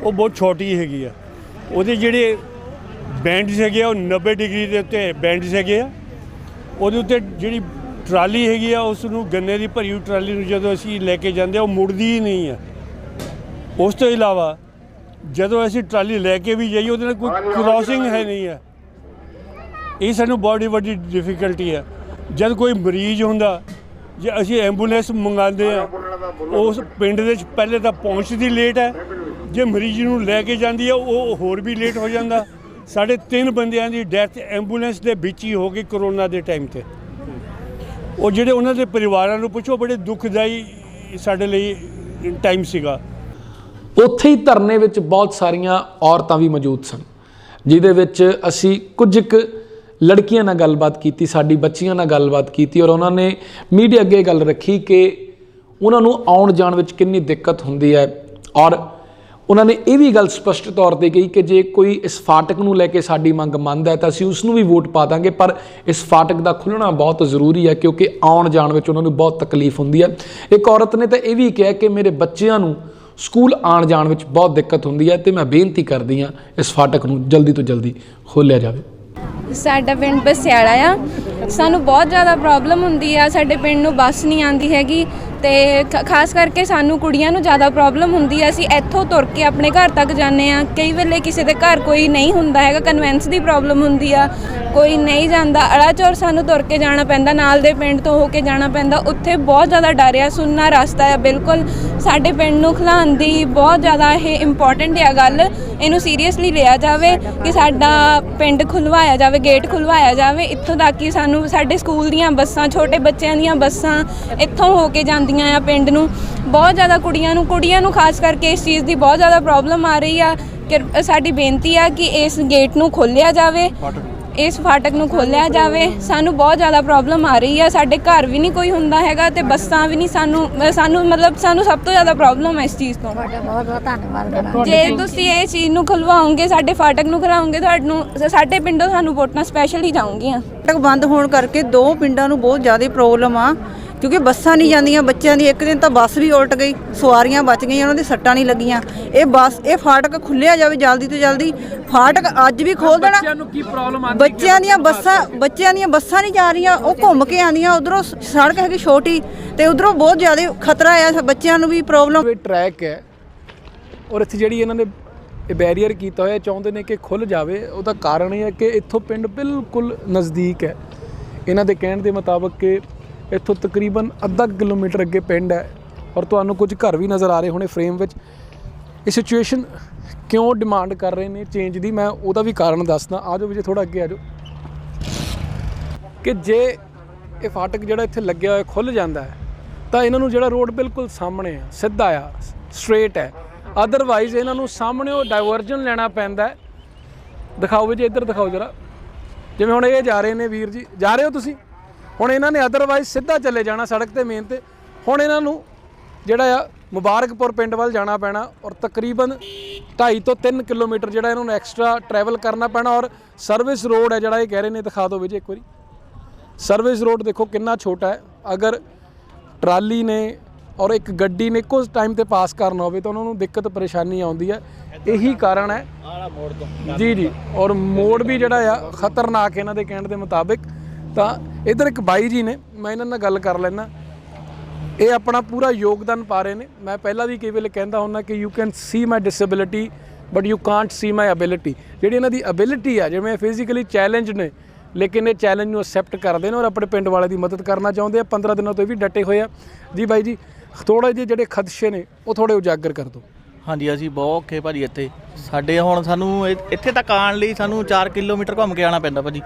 Speaker 7: ਉਹ ਬਹੁਤ ਛੋਟੀ ਹੈਗੀ ਆ। ਉਹਦੇ ਜਿਹੜੇ ਬੈਂਡਸ ਹੈਗੇ ਆ ਉਹ 90 ਡਿਗਰੀ ਦੇ ਉੱਤੇ ਬੈਂਡਸ ਹੈਗੇ ਆ। ਉਹਦੇ ਉੱਤੇ ਜਿਹੜੀ ਟਰਾਲੀ ਹੈਗੀ ਆ, ਉਸ ਨੂੰ ਗੰਨੇ ਦੀ ਭਰੀ ਹੋਈ ਟਰਾਲੀ ਨੂੰ ਜਦੋਂ ਅਸੀਂ ਲੈ ਕੇ ਜਾਂਦੇ ਆ, ਉਹ ਮੁੜਦੀ ਹੀ ਨਹੀਂ ਆ। ਉਸ ਤੋਂ ਇਲਾਵਾ ਜਦੋਂ ਅਸੀਂ ਟਰਾਲੀ ਲੈ ਕੇ ਵੀ ਜਾਈਏ, ਉਹਦੇ ਨਾਲ ਕੋਈ ਕ੍ਰੋਸਿੰਗ ਹੈ ਨਹੀਂ ਹੈ, ਇਹ ਸਾਨੂੰ ਬੜੀ ਵੱਡੀ ਡਿਫਿਕਲਟੀ ਹੈ। ਜਦ ਕੋਈ ਮਰੀਜ਼ ਹੁੰਦਾ, ਜੇ ਅਸੀਂ ਐਂਬੂਲੈਂਸ ਮੰਗਾਉਂਦੇ ਆ, ਉਸ ਪਿੰਡ ਦੇ ਵਿੱਚ ਪਹਿਲੇ ਤਾਂ ਪਹੁੰਚਦੀ ਲੇਟ ਹੈ, ਜੇ ਮਰੀਜ਼ ਨੂੰ ਲੈ ਕੇ ਜਾਂਦੀ ਹੈ ਉਹ ਹੋਰ ਵੀ ਲੇਟ ਹੋ ਜਾਂਦਾ। ਸਾਡੇ 3 ਬੰਦਿਆਂ ਦੀ ਡੈਥ ਐਂਬੂਲੈਂਸ ਦੇ ਵਿੱਚ ਹੀ ਹੋ ਗਈ ਕਰੋਨਾ ਦੇ ਟਾਈਮ 'ਤੇ। ਉਹ ਜਿਹੜੇ ਉਹਨਾਂ ਦੇ ਪਰਿਵਾਰਾਂ ਨੂੰ ਪੁੱਛੋ, ਬੜੇ ਦੁਖਦਾਈ ਸਾਡੇ ਲਈ ਟਾਈਮ ਸੀਗਾ।
Speaker 4: ਉੱਥੇ ਹੀ ਧਰਨੇ ਵਿੱਚ ਬਹੁਤ ਸਾਰੀਆਂ ਔਰਤਾਂ ਵੀ ਮੌਜੂਦ ਸਨ, ਜਿਹਦੇ ਵਿੱਚ ਅਸੀਂ ਕੁਝ ਕੁ ਲੜਕੀਆਂ ਨਾਲ ਗੱਲਬਾਤ ਕੀਤੀ, ਸਾਡੀ ਬੱਚੀਆਂ ਨਾਲ ਗੱਲਬਾਤ ਕੀਤੀ, ਔਰ ਉਹਨਾਂ ਨੇ ਮੀਡੀਆ ਅੱਗੇ ਗੱਲ ਰੱਖੀ ਕਿ ਉਹਨਾਂ ਨੂੰ ਆਉਣ ਜਾਣ ਵਿੱਚ ਕਿੰਨੀ ਦਿੱਕਤ ਹੁੰਦੀ ਹੈ। ਔਰ ਉਹਨਾਂ ਨੇ ਇਹ ਵੀ ਗੱਲ ਸਪਸ਼ਟ ਤੌਰ 'ਤੇ ਕਹੀ ਕਿ ਜੇ ਕੋਈ ਇਸ ਫਾਟਕ ਨੂੰ ਲੈ ਕੇ ਸਾਡੀ ਮੰਗ ਮੰਨਦਾ ਹੈ ਤਾਂ ਅਸੀਂ ਉਸ ਨੂੰ ਵੀ ਵੋਟ ਪਾ ਦਾਂਗੇ, ਪਰ ਇਸ ਫਾਟਕ ਦਾ ਖੁੱਲ੍ਹਣਾ ਬਹੁਤ ਜ਼ਰੂਰੀ ਹੈ ਕਿਉਂਕਿ ਆਉਣ ਜਾਣ ਵਿੱਚ ਉਹਨਾਂ ਨੂੰ ਬਹੁਤ ਤਕਲੀਫ ਹੁੰਦੀ ਹੈ। ਇੱਕ ਔਰਤ ਨੇ ਤਾਂ ਇਹ ਵੀ ਕਿਹਾ ਕਿ ਮੇਰੇ ਬੱਚਿਆਂ ਨੂੰ ਸਕੂਲ ਆਉਣ ਜਾਣ ਵਿੱਚ ਬਹੁਤ ਦਿੱਕਤ ਹੁੰਦੀ ਹੈ ਤੇ ਮੈਂ ਬੇਨਤੀ ਕਰਦੀ ਹਾਂ ਇਸ ਫਾਟਕ ਨੂੰ ਜਲਦੀ ਤੋਂ ਜਲਦੀ ਖੋਲ੍ਹਿਆ ਜਾਵੇ।
Speaker 2: ਸਾਡਾ ਪਿੰਡ ਬਸਿਆਲਾ ਆ, ਸਾਨੂੰ ਬਹੁਤ ਜ਼ਿਆਦਾ ਪ੍ਰੋਬਲਮ ਹੁੰਦੀ ਆ। ਸਾਡੇ ਪਿੰਡ ਨੂੰ ਬੱਸ ਨਹੀਂ ਆਉਂਦੀ ਹੈਗੀ ਤੇ ਖਾਸ ਕਰਕੇ ਸਾਨੂੰ ਕੁੜੀਆਂ ਨੂੰ ਜ਼ਿਆਦਾ ਪ੍ਰੋਬਲਮ ਹੁੰਦੀ ਆ। ਅਸੀਂ ਇੱਥੋਂ ਤੁਰ ਕੇ ਆਪਣੇ ਘਰ ਤੱਕ ਜਾਂਦੇ ਆ, ਕਈ ਵੇਲੇ ਕਿਸੇ ਦੇ ਘਰ ਕੋਈ ਨਹੀਂ ਹੁੰਦਾ ਹੈਗਾ, ਕਨਵੈਂਸ ਦੀ ਪ੍ਰੋਬਲਮ ਹੁੰਦੀ ਆ, ਕੋਈ ਨਹੀਂ ਜਾਂਦਾ। ਅਲਾਚੌਰ ਸਾਨੂੰ ਤੁਰ ਕੇ ਜਾਣਾ ਪੈਂਦਾ, ਨਾਲ ਦੇ ਪਿੰਡ ਤੋਂ ਹੋ ਕੇ ਜਾਣਾ ਪੈਂਦਾ। ਉੱਥੇ ਬਹੁਤ ਜ਼ਿਆਦਾ ਡਰ ਆ, ਸੁੰਨਾ ਰਸਤਾ ਆ ਬਿਲਕੁਲ। ਸਾਡੇ ਪਿੰਡ ਨੂੰ ਖਿਲਾਉਣ ਦੀ ਬਹੁਤ ਜ਼ਿਆਦਾ ਇਹ ਇੰਪੋਰਟੈਂਟ ਆ ਗੱਲ, ਇਹਨੂੰ ਸੀਰੀਅਸਲੀ ਲਿਆ ਜਾਵੇ ਕਿ ਸਾਡਾ ਪਿੰਡ ਖੁੱਲ੍ਹਵਾਇਆ ਜਾਵੇ, ਗੇਟ ਖੁੱਲ੍ਹਵਾਇਆ ਜਾਵੇ। ਇੱਥੋਂ ਤੱਕ ਕਿ ਸਾਨੂੰ ਸਾਡੇ ਸਕੂਲ ਦੀਆਂ ਬੱਸਾਂ, ਛੋਟੇ ਬੱਚਿਆਂ ਦੀਆਂ ਬੱਸਾਂ ਇੱਥੋਂ ਹੋ ਕੇ ਜਾਂਦੀਆਂ ਆ ਪਿੰਡ ਨੂੰ। ਬਹੁਤ ਜ਼ਿਆਦਾ ਕੁੜੀਆਂ ਨੂੰ ਖਾਸ ਕਰਕੇ ਇਸ ਚੀਜ਼ ਦੀ ਬਹੁਤ ਜ਼ਿਆਦਾ ਪ੍ਰੋਬਲਮ ਆ ਰਹੀ ਆ ਕਿ ਸਾਡੀ ਬੇਨਤੀ ਆ ਕਿ ਇਸ ਗੇਟ ਨੂੰ ਖੋਲ੍ਹਿਆ ਜਾਵੇ, ਇਸ ਫਾਟਕ ਨੂੰ ਖੋਲ੍ਹਿਆ ਜਾਵੇ। ਸਾਨੂੰ ਬਹੁਤ ਜ਼ਿਆਦਾ ਪ੍ਰੋਬਲਮ ਆ ਰਹੀ ਆ, ਸਾਡੇ ਘਰ ਵੀ ਨਹੀਂ ਕੋਈ ਹੁੰਦਾ ਹੈਗਾ ਤੇ ਬੱਸਾਂ ਵੀ ਨਹੀਂ। ਸਾਨੂੰ ਸਭ ਤੋਂ ਜ਼ਿਆਦਾ ਪ੍ਰੋਬਲਮ ਹੈ ਇਸ ਚੀਜ਼ ਤੋਂ। ਜੇ ਤੁਸੀਂ ਇਹ ਚੀਜ਼ ਨੂੰ ਖੁਲਵਾਓਗੇ, ਸਾਡੇ ਫਾਟਕ ਨੂੰ ਖੁਲਾਓਗੇ, ਤੁਹਾਨੂੰ ਸਾਡੇ ਪਿੰਡੋਂ ਸਾਨੂੰ ਵੋਟਾਂ ਸਪੈਸ਼ਲ ਹੀ ਜਾਊਂਗੀਆਂ।
Speaker 9: ਫਾਟਕ ਬੰਦ ਹੋਣ ਕਰਕੇ 2 ਪਿੰਡਾਂ ਨੂੰ ਬਹੁਤ ਜ਼ਿਆਦਾ ਪ੍ਰੋਬਲਮ ਆ ਕਿਉਂਕਿ ਬੱਸਾਂ ਨਹੀਂ ਜਾਂਦੀਆਂ ਬੱਚਿਆਂ ਦੀ। ਇੱਕ ਦਿਨ ਤਾਂ ਬੱਸ ਵੀ ਉਲਟ ਗਈ, ਸਵਾਰੀਆਂ ਬਚ ਗਈਆਂ, ਉਹਨਾਂ ਦੀ ਸੱਟਾਂ ਨਹੀਂ ਲੱਗੀਆਂ। ਇਹ ਫਾਟਕ ਖੁੱਲ੍ਹਿਆ ਜਾਵੇ ਜਲਦੀ ਤੋਂ ਜਲਦੀ। ਫਾਟਕ ਅੱਜ ਵੀ ਖੋਲ੍ਹ ਦੇਣਾ।
Speaker 4: ਬੱਚਿਆਂ ਨੂੰ ਕੀ ਪ੍ਰੋਬਲਮ ਆਉਂਦੀ?
Speaker 9: ਬੱਚਿਆਂ ਦੀਆਂ ਬੱਸਾਂ ਨਹੀਂ ਜਾ ਰਹੀਆਂ, ਉਹ ਘੁੰਮ ਕੇ ਆਉਂਦੀਆਂ। ਉਧਰੋਂ ਸੜਕ ਹੈਗੀ ਛੋਟੀ ਤੇ ਉਧਰੋਂ ਬਹੁਤ ਜ਼ਿਆਦਾ ਖਤਰਾ ਆ, ਬੱਚਿਆਂ ਨੂੰ ਵੀ ਪ੍ਰੋਬਲਮ।
Speaker 4: ਇਹ ਟਰੈਕ ਹੈ ਔਰ ਇੱਥੇ ਜਿਹੜੀ ਇਹਨਾਂ ਨੇ ਇਹ ਬੈਰੀਅਰ ਕੀਤਾ ਹੋਇਆ, ਚਾਹੁੰਦੇ ਨੇ ਕਿ ਖੁੱਲ੍ਹ ਜਾਵੇ। ਉਹਦਾ ਕਾਰਨ ਇਹ ਹੈ ਕਿ ਇੱਥੋਂ ਪਿੰਡ ਬਿਲਕੁਲ ਨਜ਼ਦੀਕ ਹੈ। ਇਹਨਾਂ ਦੇ ਕਹਿਣ ਦੇ ਮੁਤਾਬਕ ਕਿ ਇੱਥੋਂ ਤਕਰੀਬਨ ਅੱਧਾ ਕਿਲੋਮੀਟਰ ਅੱਗੇ ਪਿੰਡ ਹੈ ਔਰ ਤੁਹਾਨੂੰ ਕੁਝ ਘਰ ਵੀ ਨਜ਼ਰ ਆ ਰਹੇ ਹੋਣੇ ਫਰੇਮ ਵਿੱਚ। ਇਹ ਸਿਚੁਏਸ਼ਨ ਕਿਉਂ ਡਿਮਾਂਡ ਕਰ ਰਹੇ ਨੇ ਚੇਂਜ ਦੀ, ਮੈਂ ਉਹਦਾ ਵੀ ਕਾਰਨ ਦੱਸਦਾ। ਆ ਜਾਓ ਵਿਜੇ, ਥੋੜ੍ਹਾ ਅੱਗੇ ਆ ਜਾਓ। ਕਿ ਜੇ ਇਹ ਫਾਟਕ ਜਿਹੜਾ ਇੱਥੇ ਲੱਗਿਆ ਹੋਇਆ ਖੁੱਲ੍ਹ ਜਾਂਦਾ ਹੈ ਤਾਂ ਇਹਨਾਂ ਨੂੰ ਜਿਹੜਾ ਰੋਡ ਬਿਲਕੁਲ ਸਾਹਮਣੇ ਆ, ਸਿੱਧਾ ਆ, ਸਟ੍ਰੇਟ ਹੈ। ਅਦਰਵਾਈਜ਼ ਇਹਨਾਂ ਨੂੰ ਸਾਹਮਣੇ ਉਹ ਡਾਇਵਰਜਨ ਲੈਣਾ ਪੈਂਦਾ ਹੈ। ਦਿਖਾਓ ਵਿਜੇ, ਇੱਧਰ ਦਿਖਾਓ ਜਰਾ। ਜਿਵੇਂ ਹੁਣ ਇਹ ਜਾ ਰਹੇ ਨੇ ਵੀਰ ਜੀ, ਜਾ ਰਹੇ ਹੋ ਤੁਸੀਂ। ਹੁਣ ਇਹਨਾਂ ਨੇ ਅਦਰਵਾਈਜ਼ ਸਿੱਧਾ ਚਲੇ ਜਾਣਾ ਸੜਕ 'ਤੇ ਮੇਨ 'ਤੇ। ਹੁਣ ਇਹਨਾਂ ਨੂੰ ਜਿਹੜਾ ਆ ਮੁਬਾਰਕਪੁਰ ਪਿੰਡ ਵੱਲ ਜਾਣਾ ਪੈਣਾ ਔਰ ਤਕਰੀਬਨ 2.5 ਤੋਂ 3 ਕਿਲੋਮੀਟਰ ਜਿਹੜਾ ਇਹਨਾਂ ਨੂੰ ਐਕਸਟਰਾ ਟਰੈਵਲ ਕਰਨਾ ਪੈਣਾ। ਔਰ ਸਰਵਿਸ ਰੋਡ ਹੈ ਜਿਹੜਾ ਇਹ ਕਹਿ ਰਹੇ ਨੇ, ਦਿਖਾ ਦਿਓ ਵਿਜੇ ਇੱਕ ਵਾਰੀ। ਸਰਵਿਸ ਰੋਡ ਦੇਖੋ ਕਿੰਨਾ ਛੋਟਾ ਹੈ। ਅਗਰ ਟਰਾਲੀ ਨੇ ਔਰ ਇੱਕ ਗੱਡੀ ਨੇ ਇੱਕੋ ਟਾਈਮ 'ਤੇ ਪਾਸ ਕਰਨਾ ਹੋਵੇ ਤਾਂ ਉਹਨਾਂ ਨੂੰ ਦਿੱਕਤ ਪਰੇਸ਼ਾਨੀ ਆਉਂਦੀ ਹੈ। ਇਹੀ ਕਾਰਨ ਹੈ ਜੀ। ਔਰ ਮੋੜ ਵੀ ਜਿਹੜਾ ਆ ਖਤਰਨਾਕ ਇਹਨਾਂ ਦੇ ਕਹਿਣ ਦੇ ਮੁਤਾਬਿਕ। ਤਾਂ ਇੱਧਰ ਇੱਕ ਬਾਈ ਜੀ ਨੇ, ਮੈਂ ਇਹਨਾਂ ਨਾਲ ਗੱਲ ਕਰ ਲੈਂਦਾ। ਇਹ ਆਪਣਾ ਪੂਰਾ ਯੋਗਦਾਨ ਪਾ ਰਹੇ ਨੇ। ਮੈਂ ਪਹਿਲਾਂ ਵੀ ਕਈ ਵੇਲੇ ਕਹਿੰਦਾ ਹੁੰਦਾ ਕਿ you can see my disability but you Kant C my ability. ਜਿਹੜੀ ਇਹਨਾਂ ਦੀ ਐਬਿਲਿਟੀ ਆ, ਜਿਵੇਂ ਫਿਜ਼ੀਕਲੀ ਚੈਲੰਜ ਨੇ ਲੇਕਿਨ ਇਹ ਚੈਲੰਜ ਨੂੰ ਅਸੈਪਟ ਕਰਦੇ ਨੇ ਔਰ ਆਪਣੇ ਪਿੰਡ ਵਾਲੇ ਦੀ ਮਦਦ ਕਰਨਾ ਚਾਹੁੰਦੇ ਆ। 15 ਦਿਨਾਂ ਤੋਂ ਇਹ ਵੀ ਡਟੇ ਹੋਏ ਆ ਜੀ। ਬਾਈ ਜੀ, ਥੋੜ੍ਹੇ ਜਿਹੇ ਜਿਹੜੇ ਖਦਸ਼ੇ ਨੇ ਉਹ ਥੋੜ੍ਹੇ ਉਜਾਗਰ ਕਰ ਦਿਓ।
Speaker 10: ਹਾਂਜੀ, ਅਸੀਂ ਬਹੁਤ ਔਖੇ ਭਾਜੀ ਇੱਥੇ। ਸਾਡੇ ਹੁਣ ਸਾਨੂੰ ਇੱਥੇ ਤੱਕ ਆਉਣ ਲਈ ਸਾਨੂੰ 4 ਕਿਲੋਮੀਟਰ ਘੁੰਮ ਕੇ ਆਉਣਾ ਪੈਂਦਾ ਭਾਜੀ,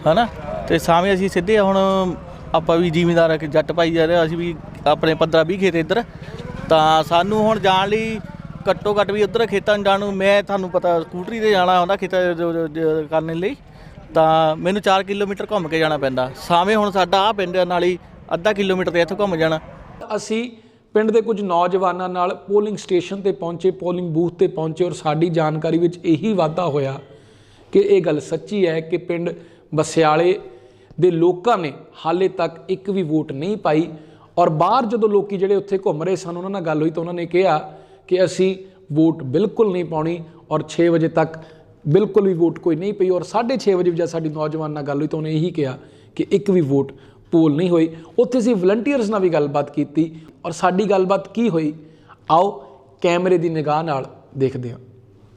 Speaker 10: ਹੈ ਨਾ। ਅਤੇ ਸਾਵੇਂ ਅਸੀਂ ਸਿੱਧੇ ਹੁਣ ਆਪਾਂ ਵੀ ਜ਼ਿਮੀਂਦਾਰ ਜੱਟ ਭਾਈ ਜਾ ਰਹੇ, ਅਸੀਂ ਵੀ ਆਪਣੇ 15-20 ਖੇਤ ਇੱਧਰ। ਤਾਂ ਸਾਨੂੰ ਹੁਣ ਜਾਣ ਲਈ ਘੱਟੋ ਘੱਟ ਵੀ ਉੱਧਰ ਖੇਤਾਂ ਨੂੰ ਜਾਣ ਨੂੰ, ਮੈਂ ਤੁਹਾਨੂੰ ਪਤਾ ਸਕੂਟਰੀ 'ਤੇ ਜਾਣਾ ਹੁੰਦਾ ਖੇਤਾਂ ਕਰਨ ਲਈ, ਤਾਂ ਮੈਨੂੰ 4 ਕਿਲੋਮੀਟਰ ਘੁੰਮ ਕੇ ਜਾਣਾ ਪੈਂਦਾ। ਸਾਵੇਂ ਹੁਣ ਸਾਡਾ ਆਹ ਪਿੰਡ ਨਾਲ ਹੀ ਅੱਧਾ ਕਿਲੋਮੀਟਰ 'ਤੇ ਇੱਥੋਂ ਘੁੰਮ ਜਾਣਾ।
Speaker 4: ਅਸੀਂ ਪਿੰਡ ਦੇ ਕੁਝ ਨੌਜਵਾਨਾਂ ਨਾਲ ਪੋਲਿੰਗ ਸਟੇਸ਼ਨ ਤੇ ਪਹੁੰਚੇ, ਪੋਲਿੰਗ ਬੂਥ ਤੇ ਪਹੁੰਚੇ ਔਰ ਸਾਡੀ ਜਾਣਕਾਰੀ ਵਿੱਚ ਇਹੀ ਵਾਧਾ ਹੋਇਆ ਕਿ ਇਹ ਗੱਲ ਸੱਚੀ ਹੈ ਕਿ ਪਿੰਡ ਬਸਿਆਲੇ ਦੇ ਲੋਕਾਂ ਨੇ ਹਾਲੇ ਤੱਕ ਇੱਕ ਵੀ ਵੋਟ ਨਹੀਂ ਪਾਈ। ਔਰ ਬਾਹਰ ਜਦੋਂ ਲੋਕੀ ਜਿਹੜੇ ਉੱਥੇ ਘੁੰਮ ਰਹੇ ਸਨ ਉਹਨਾਂ ਨਾਲ ਗੱਲ ਹੋਈ ਤਾਂ ਉਹਨਾਂ ਨੇ ਕਿਹਾ ਕਿ ਅਸੀਂ ਵੋਟ ਬਿਲਕੁਲ ਨਹੀਂ ਪਾਉਣੀ ਔਰ 6 ਵਜੇ ਤੱਕ ਬਿਲਕੁਲ ਵੀ ਵੋਟ ਕੋਈ ਨਹੀਂ ਪਈ। ਔਰ 6:30 ਵਜੇ ਜਦ ਸਾਡੀ ਨੌਜਵਾਨ ਨਾਲ ਗੱਲ ਹੋਈ ਤਾਂ ਉਹਨੇ ਇਹੀ ਕਿਹਾ ਕਿ ਇੱਕ ਵੀ ਵੋਟ ਪੋਲ ਨਹੀਂ ਹੋਈ। ਉੱਥੇ ਅਸੀਂ ਵਲੰਟੀਅਰਸ ਨਾਲ ਵੀ ਗੱਲਬਾਤ ਕੀਤੀ ਔਰ ਸਾਡੀ ਗੱਲਬਾਤ ਕੀ ਹੋਈ, ਆਓ ਕੈਮਰੇ ਦੀ ਨਿਗਾਹ ਨਾਲ ਦੇਖਦੇ ਹਾਂ।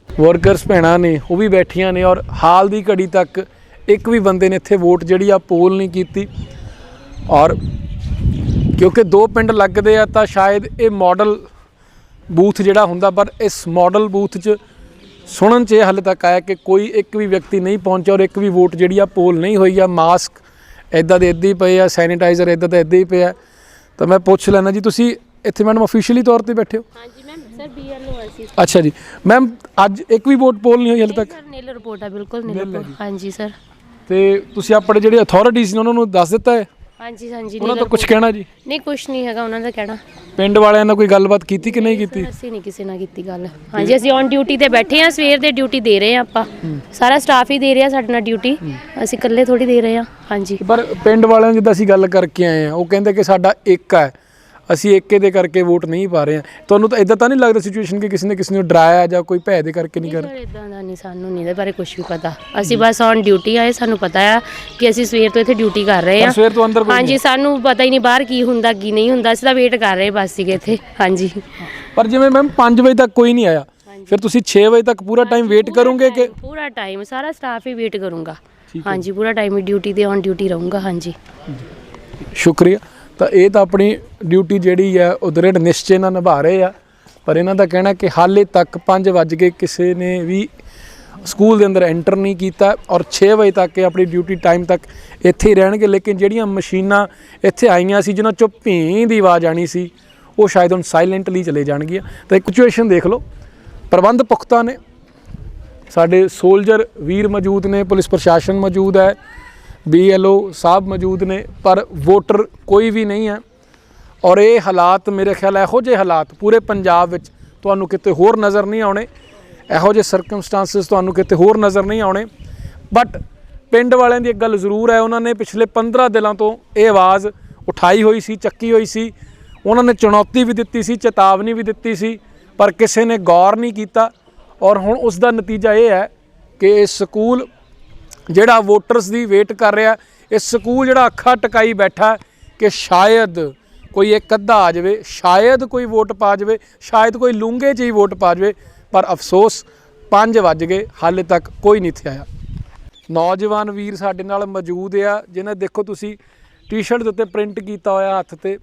Speaker 4: ਵਰਕਰਸ ਭੈਣਾਂ ਨੇ ਉਹ ਵੀ ਬੈਠੀਆਂ ਨੇ ਔਰ ਹਾਲ ਦੀ ਘੜੀ ਤੱਕ ਇੱਕ ਵੀ ਬੰਦੇ ਨੇ ਇੱਥੇ ਵੋਟ ਜਿਹੜੀ ਆ ਪੋਲ ਨਹੀਂ ਕੀਤੀ। ਔਰ ਕਿਉਂਕਿ 2 ਪਿੰਡ ਲੱਗਦੇ ਆ ਤਾਂ ਸ਼ਾਇਦ ਇਹ ਮਾਡਲ ਬੂਥ ਜਿਹੜਾ ਹੁੰਦਾ, ਪਰ ਇਸ ਮਾਡਲ ਬੂਥ 'ਚ ਸੁਣਨ 'ਚ ਇਹ ਹਾਲੇ ਤੱਕ ਆਇਆ ਕਿ ਕੋਈ ਇੱਕ ਵੀ ਵਿਅਕਤੀ ਨਹੀਂ ਪਹੁੰਚਿਆ ਔਰ ਇੱਕ ਵੀ ਵੋਟ ਜਿਹੜੀ ਆ ਪੋਲ ਨਹੀਂ ਹੋਈ ਆ। ਮਾਸਕ ਇੱਦਾਂ ਦੇ ਇੱਦਾਂ ਹੀ ਪਏ ਆ, ਸੈਨੀਟਾਈਜ਼ਰ ਇੱਦਾਂ ਦਾ ਇੱਦਾਂ ਹੀ ਪਿਆ। ਤਾਂ ਮੈਂ ਪੁੱਛ ਲੈਣਾ ਜੀ, ਤੁਸੀਂ ਇੱਥੇ ਮੈਡਮ ਅਫੀਸ਼ੀਅਲੀ ਤੌਰ ਤੇ ਬੈਠੇ ਹੋ?
Speaker 11: ਹਾਂਜੀ ਮੈਮ, ਸਰ BLO ਅਸੀਂ।
Speaker 4: ਅੱਛਾ ਜੀ ਮੈਮ, ਅੱਜ ਇੱਕ ਵੀ ਵੋਟ ਪੋਲ ਨਹੀਂ ਹੋਈ ਹਾਲੇ ਤੱਕ?
Speaker 11: ਸਰ ਨੀਲ ਰਿਪੋਰਟ ਆ, ਬਿਲਕੁਲ ਨੀਲ ਰਿਪੋਰਟ। ਹਾਂਜੀ ਸਰ।
Speaker 4: ਤੇ ਤੁਸੀਂ ਆਪਣੇ ਜਿਹੜੇ ਅਥਾਰਟੀਜ਼ ਨੇ ਉਹਨਾਂ ਨੂੰ ਦੱਸ ਦਿੱਤਾ ਹੈ?
Speaker 11: ਹਾਂਜੀ ਹਾਂਜੀ।
Speaker 4: ਉਹਨਾਂ ਤੋਂ ਕੁਝ ਕਹਿਣਾ ਜੀ?
Speaker 11: ਨਹੀਂ, ਕੁਝ ਨਹੀਂ ਹੈਗਾ ਉਹਨਾਂ ਦਾ ਕਹਿਣਾ।
Speaker 4: ਪਿੰਡ ਵਾਲਿਆਂ ਨਾਲ ਕੋਈ ਗੱਲਬਾਤ ਕੀਤੀ ਕਿ ਨਹੀਂ ਕੀਤੀ?
Speaker 11: ਅਸੀਂ ਨਹੀਂ ਕਿਸੇ ਨਾਲ ਕੀਤੀ ਗੱਲ। ਹਾਂਜੀ, ਅਸੀਂ ਔਨ ਡਿਊਟੀ ਤੇ ਬੈਠੇ ਆ, ਸਵੇਰ ਦੇ ਡਿਊਟੀ ਦੇ ਰਹੇ ਆ ਆਪਾਂ, ਸਾਰਾ ਸਟਾਫ ਹੀ ਦੇ ਰਿਹਾ ਸਾਡੇ ਨਾਲ ਡਿਊਟੀ, ਅਸੀਂ ਇਕੱਲੇ ਥੋੜੀ ਦੇ ਰਹੇ ਆ। ਹਾਂਜੀ,
Speaker 4: ਪਰ ਪਿੰਡ ਵਾਲਿਆਂ ਜਿੱਦਾਂ ਅਸੀਂ ਗੱਲ ਕਰਕੇ ਆਏ ਆ, ਉਹ ਕਹਿੰਦੇ ਕਿ ਸਾਡਾ ਇੱਕ ਹੈ, ਅਸੀਂ ਏਕੇ ਦੇ ਕਰਕੇ ਵੋਟ ਨਹੀਂ ਪਾ ਰਹੇ ਹਾਂ। ਤੁਹਾਨੂੰ ਤਾਂ ਇਦਾਂ ਤਾਂ ਨਹੀਂ ਲੱਗਦਾ ਸਿਚੁਏਸ਼ਨ ਕਿ ਕਿਸੇ ਨੇ ਕਿਸੇ ਨੂੰ ਡਰਾਇਆ ਜਾਂ ਕੋਈ ਭੈ ਦੇ ਕਰਕੇ ਨਹੀਂ ਕਰ?
Speaker 11: ਸਰ ਇਦਾਂ ਦਾ ਨਹੀਂ, ਸਾਨੂੰ ਨਹੀਂ ਇਹਦੇ ਬਾਰੇ ਕੁਝ ਵੀ ਪਤਾ। ਅਸੀਂ ਬਸ ਔਨ ਡਿਊਟੀ ਆਏ, ਸਾਨੂੰ ਪਤਾ ਆ ਕਿ ਅਸੀਂ ਸਵੇਰ ਤੋਂ ਇੱਥੇ ਡਿਊਟੀ ਕਰ ਰਹੇ ਹਾਂ।
Speaker 4: ਸਵੇਰ ਤੋਂ ਅੰਦਰ ਕੋਈ?
Speaker 11: ਹਾਂਜੀ, ਸਾਨੂੰ ਪਤਾ ਹੀ ਨਹੀਂ ਬਾਹਰ ਕੀ ਹੁੰਦਾ ਕੀ ਨਹੀਂ ਹੁੰਦਾ, ਅਸੀਂ ਤਾਂ ਵੇਟ ਕਰ ਰਹੇ ਬਸ ਸੀਗੇ ਇੱਥੇ। ਹਾਂਜੀ,
Speaker 4: ਪਰ ਜਿਵੇਂ ਮੈਮ 5 ਵਜੇ ਤੱਕ ਕੋਈ ਨਹੀਂ ਆਇਆ, ਫਿਰ ਤੁਸੀਂ 6 ਵਜੇ ਤੱਕ ਪੂਰਾ ਟਾਈਮ ਵੇਟ ਕਰੋਗੇ ਕਿ?
Speaker 11: ਪੂਰਾ ਟਾਈਮ ਸਾਰਾ ਸਟਾਫ ਹੀ ਵੇਟ ਕਰੂੰਗਾ। ਹਾਂਜੀ, ਪੂਰਾ ਟਾਈਮ ਹੀ ਡਿਊਟੀ ਤੇ ਔਨ ਡਿਊਟੀ ਰਹੂੰਗਾ। ਹਾਂਜੀ,
Speaker 4: ਸ਼ੁਕਰੀਆ। ਤਾਂ ਇਹ ਤਾਂ ਆਪਣੀ ਡਿਊਟੀ ਜਿਹੜੀ ਹੈ ਉਹ ਦ੍ਰਿੜ ਨਿਸ਼ਚੇ ਨਾਲ ਨਿਭਾ ਰਹੇ ਆ, ਪਰ ਇਹਨਾਂ ਦਾ ਕਹਿਣਾ ਕਿ ਹਾਲੇ ਤੱਕ 5 ਵਜ ਕੇ ਕਿਸੇ ਨੇ ਵੀ ਸਕੂਲ ਦੇ ਅੰਦਰ ਐਂਟਰ ਨਹੀਂ ਕੀਤਾ ਔਰ 6 ਵਜੇ ਤੱਕ ਇਹ ਆਪਣੀ ਡਿਊਟੀ ਟਾਈਮ ਤੱਕ ਇੱਥੇ ਹੀ ਰਹਿਣਗੇ। ਲੇਕਿਨ ਜਿਹੜੀਆਂ ਮਸ਼ੀਨਾਂ ਇੱਥੇ ਆਈਆਂ ਸੀ ਜਿਨ੍ਹਾਂ 'ਚੋਂ ਭੀਂ ਦੀ ਆਵਾਜ਼ ਆਣੀ ਸੀ, ਉਹ ਸ਼ਾਇਦ ਹੁਣ ਸਾਇਲੈਂਟਲੀ ਚਲੇ ਜਾਣਗੀਆਂ। ਤਾਂ ਇੱਕ ਸਿਚੁਏਸ਼ਨ ਦੇਖ ਲਓ, ਪ੍ਰਬੰਧ ਪੁਖਤਾ ਨੇ, ਸਾਡੇ ਸੋਲਜਰ ਵੀਰ ਮੌਜੂਦ ਨੇ, ਪੁਲਿਸ ਪ੍ਰਸ਼ਾਸਨ ਮੌਜੂਦ ਹੈ, BLO ਸਾਹਿਬ ਮੌਜੂਦ ਨੇ, ਪਰ ਵੋਟਰ ਕੋਈ ਵੀ ਨਹੀਂ ਹੈ। ਔਰ ਇਹ ਹਾਲਾਤ ਮੇਰੇ ਖਿਆਲ ਇਹੋ ਜਿਹੇ ਹਾਲਾਤ ਪੂਰੇ ਪੰਜਾਬ ਵਿੱਚ ਤੁਹਾਨੂੰ ਕਿਤੇ ਹੋਰ ਨਜ਼ਰ ਨਹੀਂ ਆਉਣੇ, ਇਹੋ ਜਿਹੇ ਸਰਕਮਸਟੈਂਸਸ ਤੁਹਾਨੂੰ ਕਿਤੇ ਹੋਰ ਨਜ਼ਰ ਨਹੀਂ ਆਉਣੇ। ਬਟ ਪਿੰਡ ਵਾਲਿਆਂ ਦੀ ਇੱਕ ਗੱਲ ਜ਼ਰੂਰ ਹੈ, ਉਹਨਾਂ ਨੇ ਪਿਛਲੇ 15 ਦਿਨਾਂ ਤੋਂ ਇਹ ਆਵਾਜ਼ ਉਠਾਈ ਹੋਈ ਸੀ, ਚੱਕੀ ਹੋਈ ਸੀ। ਉਹਨਾਂ ਨੇ ਚੁਣੌਤੀ ਵੀ ਦਿੱਤੀ ਸੀ, ਚੇਤਾਵਨੀ ਵੀ ਦਿੱਤੀ ਸੀ, ਪਰ ਕਿਸੇ ਨੇ ਗੌਰ ਨਹੀਂ ਕੀਤਾ। ਔਰ ਹੁਣ ਉਸ ਦਾ ਨਤੀਜਾ ਇਹ ਹੈ ਕਿ ਇਹ ਸਕੂਲ ਜਿਹੜਾ ਵੋਟਰਸ ਦੀ ਵੇਟ ਕਰ ਰਿਹਾ, ਇਹ ਸਕੂਲ ਜਿਹੜਾ ਅੱਖਾਂ ਟਿਕਾਈ ਬੈਠਾ ਕਿ ਸ਼ਾਇਦ ਕੋਈ ਇੱਕ ਅੱਧਾ ਆ ਜਾਵੇ, ਸ਼ਾਇਦ ਕੋਈ ਵੋਟ ਪਾ ਜਾਵੇ, ਸ਼ਾਇਦ ਕੋਈ ਲੂੰਗੇ 'ਚ ਹੀ ਵੋਟ ਪਾ ਜਾਵੇ। ਪਰ ਅਫਸੋਸ 5 ਵੱਜ ਗਏ, ਹਾਲੇ ਤੱਕ ਕੋਈ ਨਹੀਂ ਇੱਥੇ ਆਇਆ। ਨੌਜਵਾਨ ਵੀਰ ਸਾਡੇ ਨਾਲ ਮੌਜੂਦ ਆ ਜਿਹਨੇ ਦੇਖੋ ਤੁਸੀਂ ਟੀ-ਸ਼ਰਟ ਦੇ ਉੱਤੇ ਪ੍ਰਿੰਟ ਕੀਤਾ ਹੋਇਆ ਹੱਥ ਤੇ,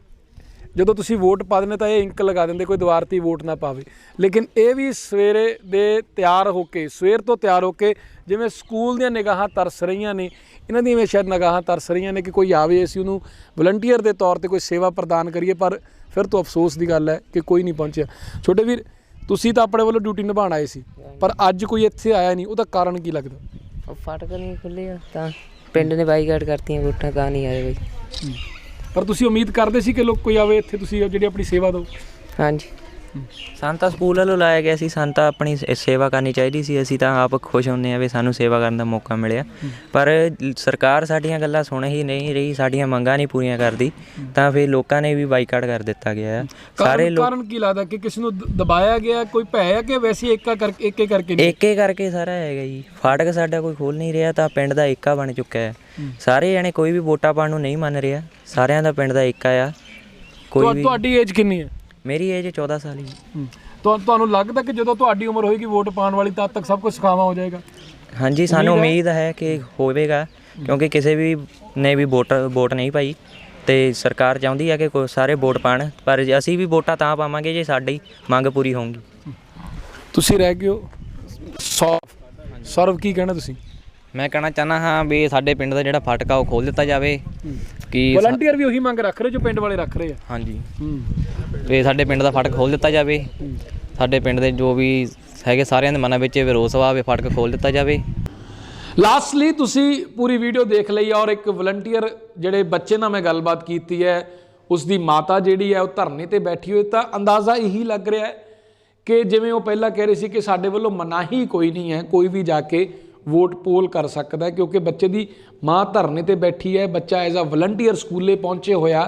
Speaker 4: ਜਦੋਂ ਤੁਸੀਂ ਵੋਟ ਪਾ ਦਿੰਦੇ ਤਾਂ ਇਹ ਇੰਕ ਲਗਾ ਦਿੰਦੇ ਕੋਈ ਦੀਵਾਰ 'ਤੇ ਵੋਟ ਨਾ ਪਾਵੇ। ਲੇਕਿਨ ਇਹ ਵੀ ਸਵੇਰੇ ਦੇ ਤਿਆਰ ਹੋ ਕੇ, ਸਵੇਰ ਤੋਂ ਤਿਆਰ ਹੋ ਕੇ, ਜਿਵੇਂ ਸਕੂਲ ਦੀਆਂ ਨਿਗਾਹਾਂ ਤਰਸ ਰਹੀਆਂ ਨੇ, ਇਹਨਾਂ ਦੀਆਂ ਵੀ ਸ਼ਾਇਦ ਨਿਗਾਹਾਂ ਤਰਸ ਰਹੀਆਂ ਨੇ ਕਿ ਕੋਈ ਆਵੇ, ਅਸੀਂ ਉਹਨੂੰ ਵਲੰਟੀਅਰ ਦੇ ਤੌਰ ਤੇ ਕੋਈ ਸੇਵਾ ਪ੍ਰਦਾਨ ਕਰੀਏ। ਪਰ ਫਿਰ ਤੋਂ ਅਫਸੋਸ ਦੀ ਗੱਲ ਹੈ ਕਿ ਕੋਈ ਨਹੀਂ ਪਹੁੰਚਿਆ। ਛੋਟੇ ਵੀਰ, ਤੁਸੀਂ ਤਾਂ ਆਪਣੇ ਵੱਲੋਂ ਡਿਊਟੀ ਨਿਭਾਉਣ ਆਏ ਸੀ, ਪਰ ਅੱਜ ਕੋਈ ਇੱਥੇ ਆਇਆ ਨਹੀਂ, ਉਹਦਾ ਕਾਰਨ ਕੀ ਲੱਗਦਾ?
Speaker 12: ਫਾਟਕ ਨਹੀਂ ਖੁੱਲੇ ਤਾਂ ਪਿੰਡ ਨੇ ਬਾਈਕਾਟ ਕਰਤੀਆਂ ਵੋਟਾਂ, ਤਾਂ ਨਹੀਂ ਆਏ ਬਈ।
Speaker 4: ਪਰ ਤੁਸੀਂ ਉਮੀਦ ਕਰਦੇ ਸੀ ਕਿ ਲੋਕ ਕੋਈ ਆਵੇ ਇੱਥੇ, ਤੁਸੀਂ ਜਿਹੜੀ ਆਪਣੀ ਸੇਵਾ ਦਿਓ?
Speaker 12: ਹਾਂਜੀ, ਸਾਨੂੰ ਤਾਂ ਸਕੂਲ ਵੱਲੋਂ ਲਾਇਆ ਗਿਆ ਸੀ, ਸਾਨੂੰ ਤਾਂ ਆਪਣੀ ਸੇਵਾ ਕਰਨੀ ਚਾਹੀਦੀ ਸੀ। ਅਸੀਂ ਤਾਂ ਆਪ ਖੁਸ਼ ਹੁੰਦੇ ਹਾਂ ਵੀ ਸਾਨੂੰ ਸੇਵਾ ਕਰਨ ਦਾ ਮੌਕਾ ਮਿਲਿਆ, ਪਰ ਸਰਕਾਰ ਸਾਡੀਆਂ ਗੱਲਾਂ ਸੁਣ ਹੀ ਨਹੀਂ ਰਹੀ, ਸਾਡੀਆਂ ਮੰਗਾਂ ਨਹੀਂ ਪੂਰੀਆਂ ਕਰਦੀ, ਤਾਂ ਫਿਰ ਲੋਕਾਂ ਨੇ ਵੀ ਬਾਈਕਾਟ ਕਰ ਦਿੱਤਾ ਗਿਆ ਹੈ। ਸਾਰੇ ਲੋਕ
Speaker 4: ਕਾਰਨ ਕੀ ਲੱਗਦਾ ਕਿ ਕਿਸੇ ਨੂੰ ਦਬਾਇਆ ਗਿਆ, ਕੋਈ ਭੈ ਹੈ ਕਿ ਵੈਸੇ ਏਕੇ ਕਰਕੇ
Speaker 12: ਸਾਰਾ ਹੈਗਾ ਜੀ। ਫਾਟਕ ਸਾਡਾ ਕੋਈ ਖੋਲ ਨਹੀਂ ਰਿਹਾ, ਤਾਂ ਪਿੰਡ ਦਾ ਏਕਾ ਬਣ ਚੁੱਕਾ ਹੈ। ਸਾਰੇ ਜਣੇ ਕੋਈ ਵੀ ਵੋਟਾਂ ਪਾਉਣ ਨੂੰ ਨਹੀਂ ਮੰਨ ਰਿਹਾ, ਸਾਰਿਆਂ ਦਾ ਪਿੰਡ ਦਾ ਏਕਾ ਆ। ਕੋਈ ਵੀ।
Speaker 4: ਤੁਹਾਡੀ ਏਜ ਕਿੰਨੀ ਹੈ?
Speaker 12: ਮੇਰੀ ਏਜ 14 ਸਾਲ ਹੀ।
Speaker 4: ਤੁਹਾਨੂੰ ਲੱਗਦਾ ਕਿ ਜਦੋਂ ਤੁਹਾਡੀ ਉਮਰ ਹੋਏਗੀ ਵੋਟ ਪਾਉਣ ਵਾਲੀ, ਤਦ ਤੱਕ ਸਭ ਕੁਝ ਸਿਖਾਵਾ ਹੋ ਜਾਏਗਾ?
Speaker 12: ਹਾਂਜੀ, ਸਾਨੂੰ ਉਮੀਦ ਹੈ ਕਿ ਹੋਵੇਗਾ, ਕਿਉਂਕਿ ਕਿਸੇ ਵੀ ਨੇ ਵੀ ਵੋਟ ਨਹੀਂ ਪਾਈ ਤੇ ਸਰਕਾਰ ਚਾਹੁੰਦੀ ਹੈ ਕਿ ਸਾਰੇ ਵੋਟ ਪਾਣ, ਪਰ ਅਸੀਂ ਵੀ ਵੋਟਾਂ ਤਾਂ ਪਾਵਾਂਗੇ ਜੇ ਸਾਡੀ ਮੰਗ ਪੂਰੀ ਹੋਊਗੀ।
Speaker 4: ਤੁਸੀਂ ਰਹਿ ਗਏ ਹੋ ਸਰਵ, ਕੀ ਕਹਿਣਾ ਤੁਸੀਂ?
Speaker 13: ਮੈਂ ਕਹਿਣਾ ਚਾਹੁੰਦਾ ਹਾਂ ਵੀ ਸਾਡੇ ਪਿੰਡ ਦਾ ਜਿਹੜਾ ਫਾਟਕ ਆ ਉਹ ਖੋਲ੍ਹ ਦਿੱਤਾ ਜਾਵੇ। ਕਿ
Speaker 4: ਵਲੰਟੀਅਰ ਵੀ ਉਹੀ ਮੰਗ ਰੱਖ ਰਹੇ ਜੋ ਪਿੰਡ ਵਾਲੇ ਰੱਖ ਰਹੇ ਆ।
Speaker 13: ਹਾਂਜੀ, ਤੇ ਸਾਡੇ ਪਿੰਡ ਦਾ ਫਾਟਕ ਖੋਲ੍ਹ ਦਿੱਤਾ ਜਾਵੇ। ਸਾਡੇ ਪਿੰਡ ਦੇ ਜੋ ਵੀ ਹੈਗੇ ਸਾਰਿਆਂ ਦੇ ਮਨਾਂ ਵਿੱਚ ਵਿਰੋਧ ਵਾ ਵੀ ਫਾਟਕ ਖੋਲ੍ਹ ਦਿੱਤਾ ਜਾਵੇ।
Speaker 4: ਲਾਸਟਲੀ ਤੁਸੀਂ ਪੂਰੀ ਵੀਡੀਓ ਦੇਖ ਲਈ ਔਰ ਇੱਕ ਵਲੰਟੀਅਰ ਜਿਹੜੇ ਬੱਚੇ ਨਾਲ ਮੈਂ ਗੱਲਬਾਤ ਕੀਤੀ ਹੈ, ਉਸ ਦੀ ਮਾਤਾ ਜਿਹੜੀ ਹੈ ਉਹ ਧਰਨੇ ਤੇ ਬੈਠੀ ਹੋਈ, ਤਾਂ ਅੰਦਾਜ਼ਾ ਇਹੀ ਲੱਗ ਰਿਹਾ ਹੈ ਕਿ ਜਿਵੇਂ ਉਹ ਪਹਿਲਾਂ ਕਹਿ ਰਹੇ ਸੀ ਕਿ ਸਾਡੇ ਵੱਲੋਂ ਮਨਾਹੀ ਕੋਈ ਨਹੀਂ ਹੈ, ਕੋਈ ਵੀ ਜਾ ਕੇ ਵੋਟ ਪੋਲ ਕਰ ਸਕਦਾ ਹੈ, ਕਿਉਂਕਿ ਬੱਚੇ ਦੀ ਮਾਂ ਧਰਨੇ ਤੇ ਬੈਠੀ ਹੈ, ਬੱਚਾ ਐਜ਼ ਅ ਵਲੰਟੀਅਰ ਸਕੂਲੇ ਪਹੁੰਚੇ ਹੋਇਆ,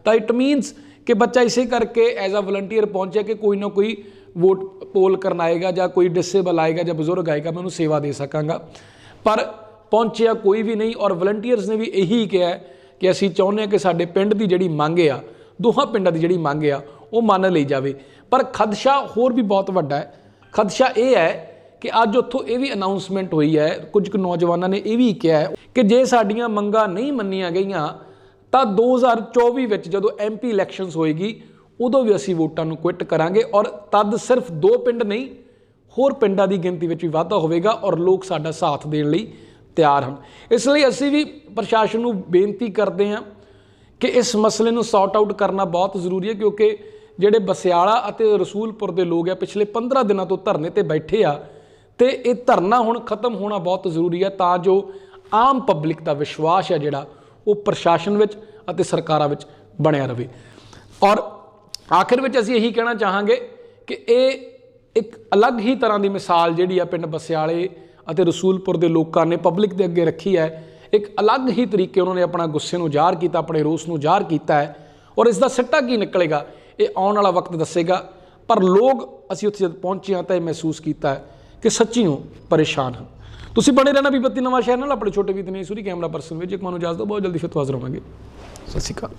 Speaker 4: ਤਾਂ ਇਟ ਮੀਨਸ ਕਿ ਬੱਚਾ ਇਸੇ ਕਰਕੇ ਐਜ਼ ਅ ਵਲੰਟੀਅਰ ਪਹੁੰਚਿਆ ਕਿ ਕੋਈ ਨਾ ਕੋਈ ਵੋਟ ਪੋਲ ਕਰਨ ਆਏਗਾ ਜਾਂ ਕੋਈ ਡਿਸੇਬਲ ਆਏਗਾ ਜਾਂ ਬਜ਼ੁਰਗ ਆਏਗਾ, ਮੈਂ ਉਹਨੂੰ ਸੇਵਾ ਦੇ ਸਕਾਂਗਾ। ਪਰ ਪਹੁੰਚਿਆ ਕੋਈ ਵੀ ਨਹੀਂ। ਔਰ ਵਲੰਟੀਅਰਸ ਨੇ ਵੀ ਇਹੀ ਕਿਹਾ ਕਿ ਅਸੀਂ ਚਾਹੁੰਦੇ ਹਾਂ ਕਿ ਸਾਡੇ ਪਿੰਡ ਦੀ ਜਿਹੜੀ ਮੰਗ ਆ, ਦੋਹਾਂ ਪਿੰਡਾਂ ਦੀ ਜਿਹੜੀ ਮੰਗ ਆ, ਉਹ ਮੰਨ ਲਈ ਜਾਵੇ। ਪਰ ਖਦਸ਼ਾ ਹੋਰ ਵੀ ਬਹੁਤ ਵੱਡਾ ਹੈ। ਖਦਸ਼ਾ ਇਹ ਹੈ ਕਿ ਅੱਜ ਉੱਥੋਂ ਇਹ ਵੀ ਅਨਾਉਂਸਮੈਂਟ ਹੋਈ ਹੈ, ਕੁਝ ਕੁ ਨੌਜਵਾਨਾਂ ਨੇ ਇਹ ਵੀ ਕਿਹਾ ਹੈ ਕਿ ਜੇ ਸਾਡੀਆਂ ਮੰਗਾਂ ਨਹੀਂ ਮੰਨੀਆਂ ਗਈਆਂ ਤਾਂ 2024 ਵਿੱਚ ਜਦੋਂ MP ਇਲੈਕਸ਼ਨਸ ਹੋਏਗੀ ਉਦੋਂ ਵੀ ਅਸੀਂ ਵੋਟਾਂ ਨੂੰ ਕੁਇਟ ਕਰਾਂਗੇ, ਔਰ ਤਦ ਸਿਰਫ 2 ਪਿੰਡ ਨਹੀਂ ਹੋਰ ਪਿੰਡਾਂ ਦੀ ਗਿਣਤੀ ਵਿੱਚ ਵੀ ਵਾਧਾ ਹੋਵੇਗਾ ਔਰ ਲੋਕ ਸਾਡਾ ਸਾਥ ਦੇਣ ਲਈ ਤਿਆਰ ਹਨ। ਇਸ ਲਈ ਅਸੀਂ ਵੀ ਪ੍ਰਸ਼ਾਸਨ ਨੂੰ ਬੇਨਤੀ ਕਰਦੇ ਹਾਂ ਕਿ ਇਸ ਮਸਲੇ ਨੂੰ ਸੌਟ ਆਊਟ ਕਰਨਾ ਬਹੁਤ ਜ਼ਰੂਰੀ ਹੈ, ਕਿਉਂਕਿ ਜਿਹੜੇ ਬਸਿਆਲਾ ਅਤੇ ਰਸੂਲਪੁਰ ਦੇ ਲੋਕ ਆ ਪਿਛਲੇ 15 ਦਿਨਾਂ ਤੋਂ ਧਰਨੇ ਤੇ ਬੈਠੇ ਆ ਤੇ ਇਹ ਧਰਨਾ ਹੁਣ ਖਤਮ ਹੋਣਾ ਬਹੁਤ ਜ਼ਰੂਰੀ ਹੈ ਤਾਂ ਜੋ ਆਮ ਪਬਲਿਕ ਦਾ ਵਿਸ਼ਵਾਸ ਹੈ ਜਿਹੜਾ ਉਹ ਪ੍ਰਸ਼ਾਸਨ ਵਿੱਚ ਅਤੇ ਸਰਕਾਰਾਂ ਵਿੱਚ ਬਣਿਆ ਰਹੇ। ਔਰ ਆਖਿਰ ਵਿੱਚ ਅਸੀਂ ਇਹੀ ਕਹਿਣਾ ਚਾਹਾਂਗੇ ਕਿ ਇਹ ਇੱਕ ਅਲੱਗ ਹੀ ਤਰ੍ਹਾਂ ਦੀ ਮਿਸਾਲ ਜਿਹੜੀ ਆ ਪਿੰਡ ਬਸਿਆਲੇ ਅਤੇ ਰਸੂਲਪੁਰ ਦੇ ਲੋਕਾਂ ਨੇ ਪਬਲਿਕ ਦੇ ਅੱਗੇ ਰੱਖੀ ਹੈ। ਇੱਕ ਅਲੱਗ ਹੀ ਤਰੀਕੇ ਉਹਨਾਂ ਨੇ ਆਪਣਾ ਗੁੱਸੇ ਨੂੰ ਜ਼ਾਹਰ ਕੀਤਾ, ਆਪਣੇ ਰੋਸ ਨੂੰ ਜ਼ਾਹਰ ਕੀਤਾ ਹੈ ਔਰ ਇਸ ਦਾ ਸਿੱਟਾ ਕੀ ਨਿਕਲੇਗਾ ਇਹ ਆਉਣ ਵਾਲਾ ਵਕਤ ਦੱਸੇਗਾ। ਪਰ ਲੋਕ ਅਸੀਂ ਉੱਥੇ ਜਦ ਪਹੁੰਚੇ ਹਾਂ ਤਾਂ ਇਹ ਮਹਿਸੂਸ ਕੀਤਾ ਹੈ ਕਿ ਸੱਚੀਓ ਪਰੇਸ਼ਾਨ ਹਨ। ਤੁਸੀਂ ਬਣੇ ਰਹਿਣਾ ਬੀਬਤੀ ਨਵਾਂ ਸ਼ਹਿਰ ਨਾਲ, ਆਪਣੇ ਛੋਟੇ ਵੀਰ ਦਿਨੇਸ਼ ਸੂਰੀ, ਕੈਮਰਾ ਪਰਸਨ ਵਿੱਚ ਇੱਕ ਮਾਨੂੰ ਇਜਾਜ਼ਤ ਦਿਓ, ਬਹੁਤ ਜਲਦੀ ਫਿਰ ਤੋਂ ਹਾਜ਼ਰ ਹੋਵਾਂਗੇ। ਸਤਿ ਸ਼੍ਰੀ ਅਕਾਲ।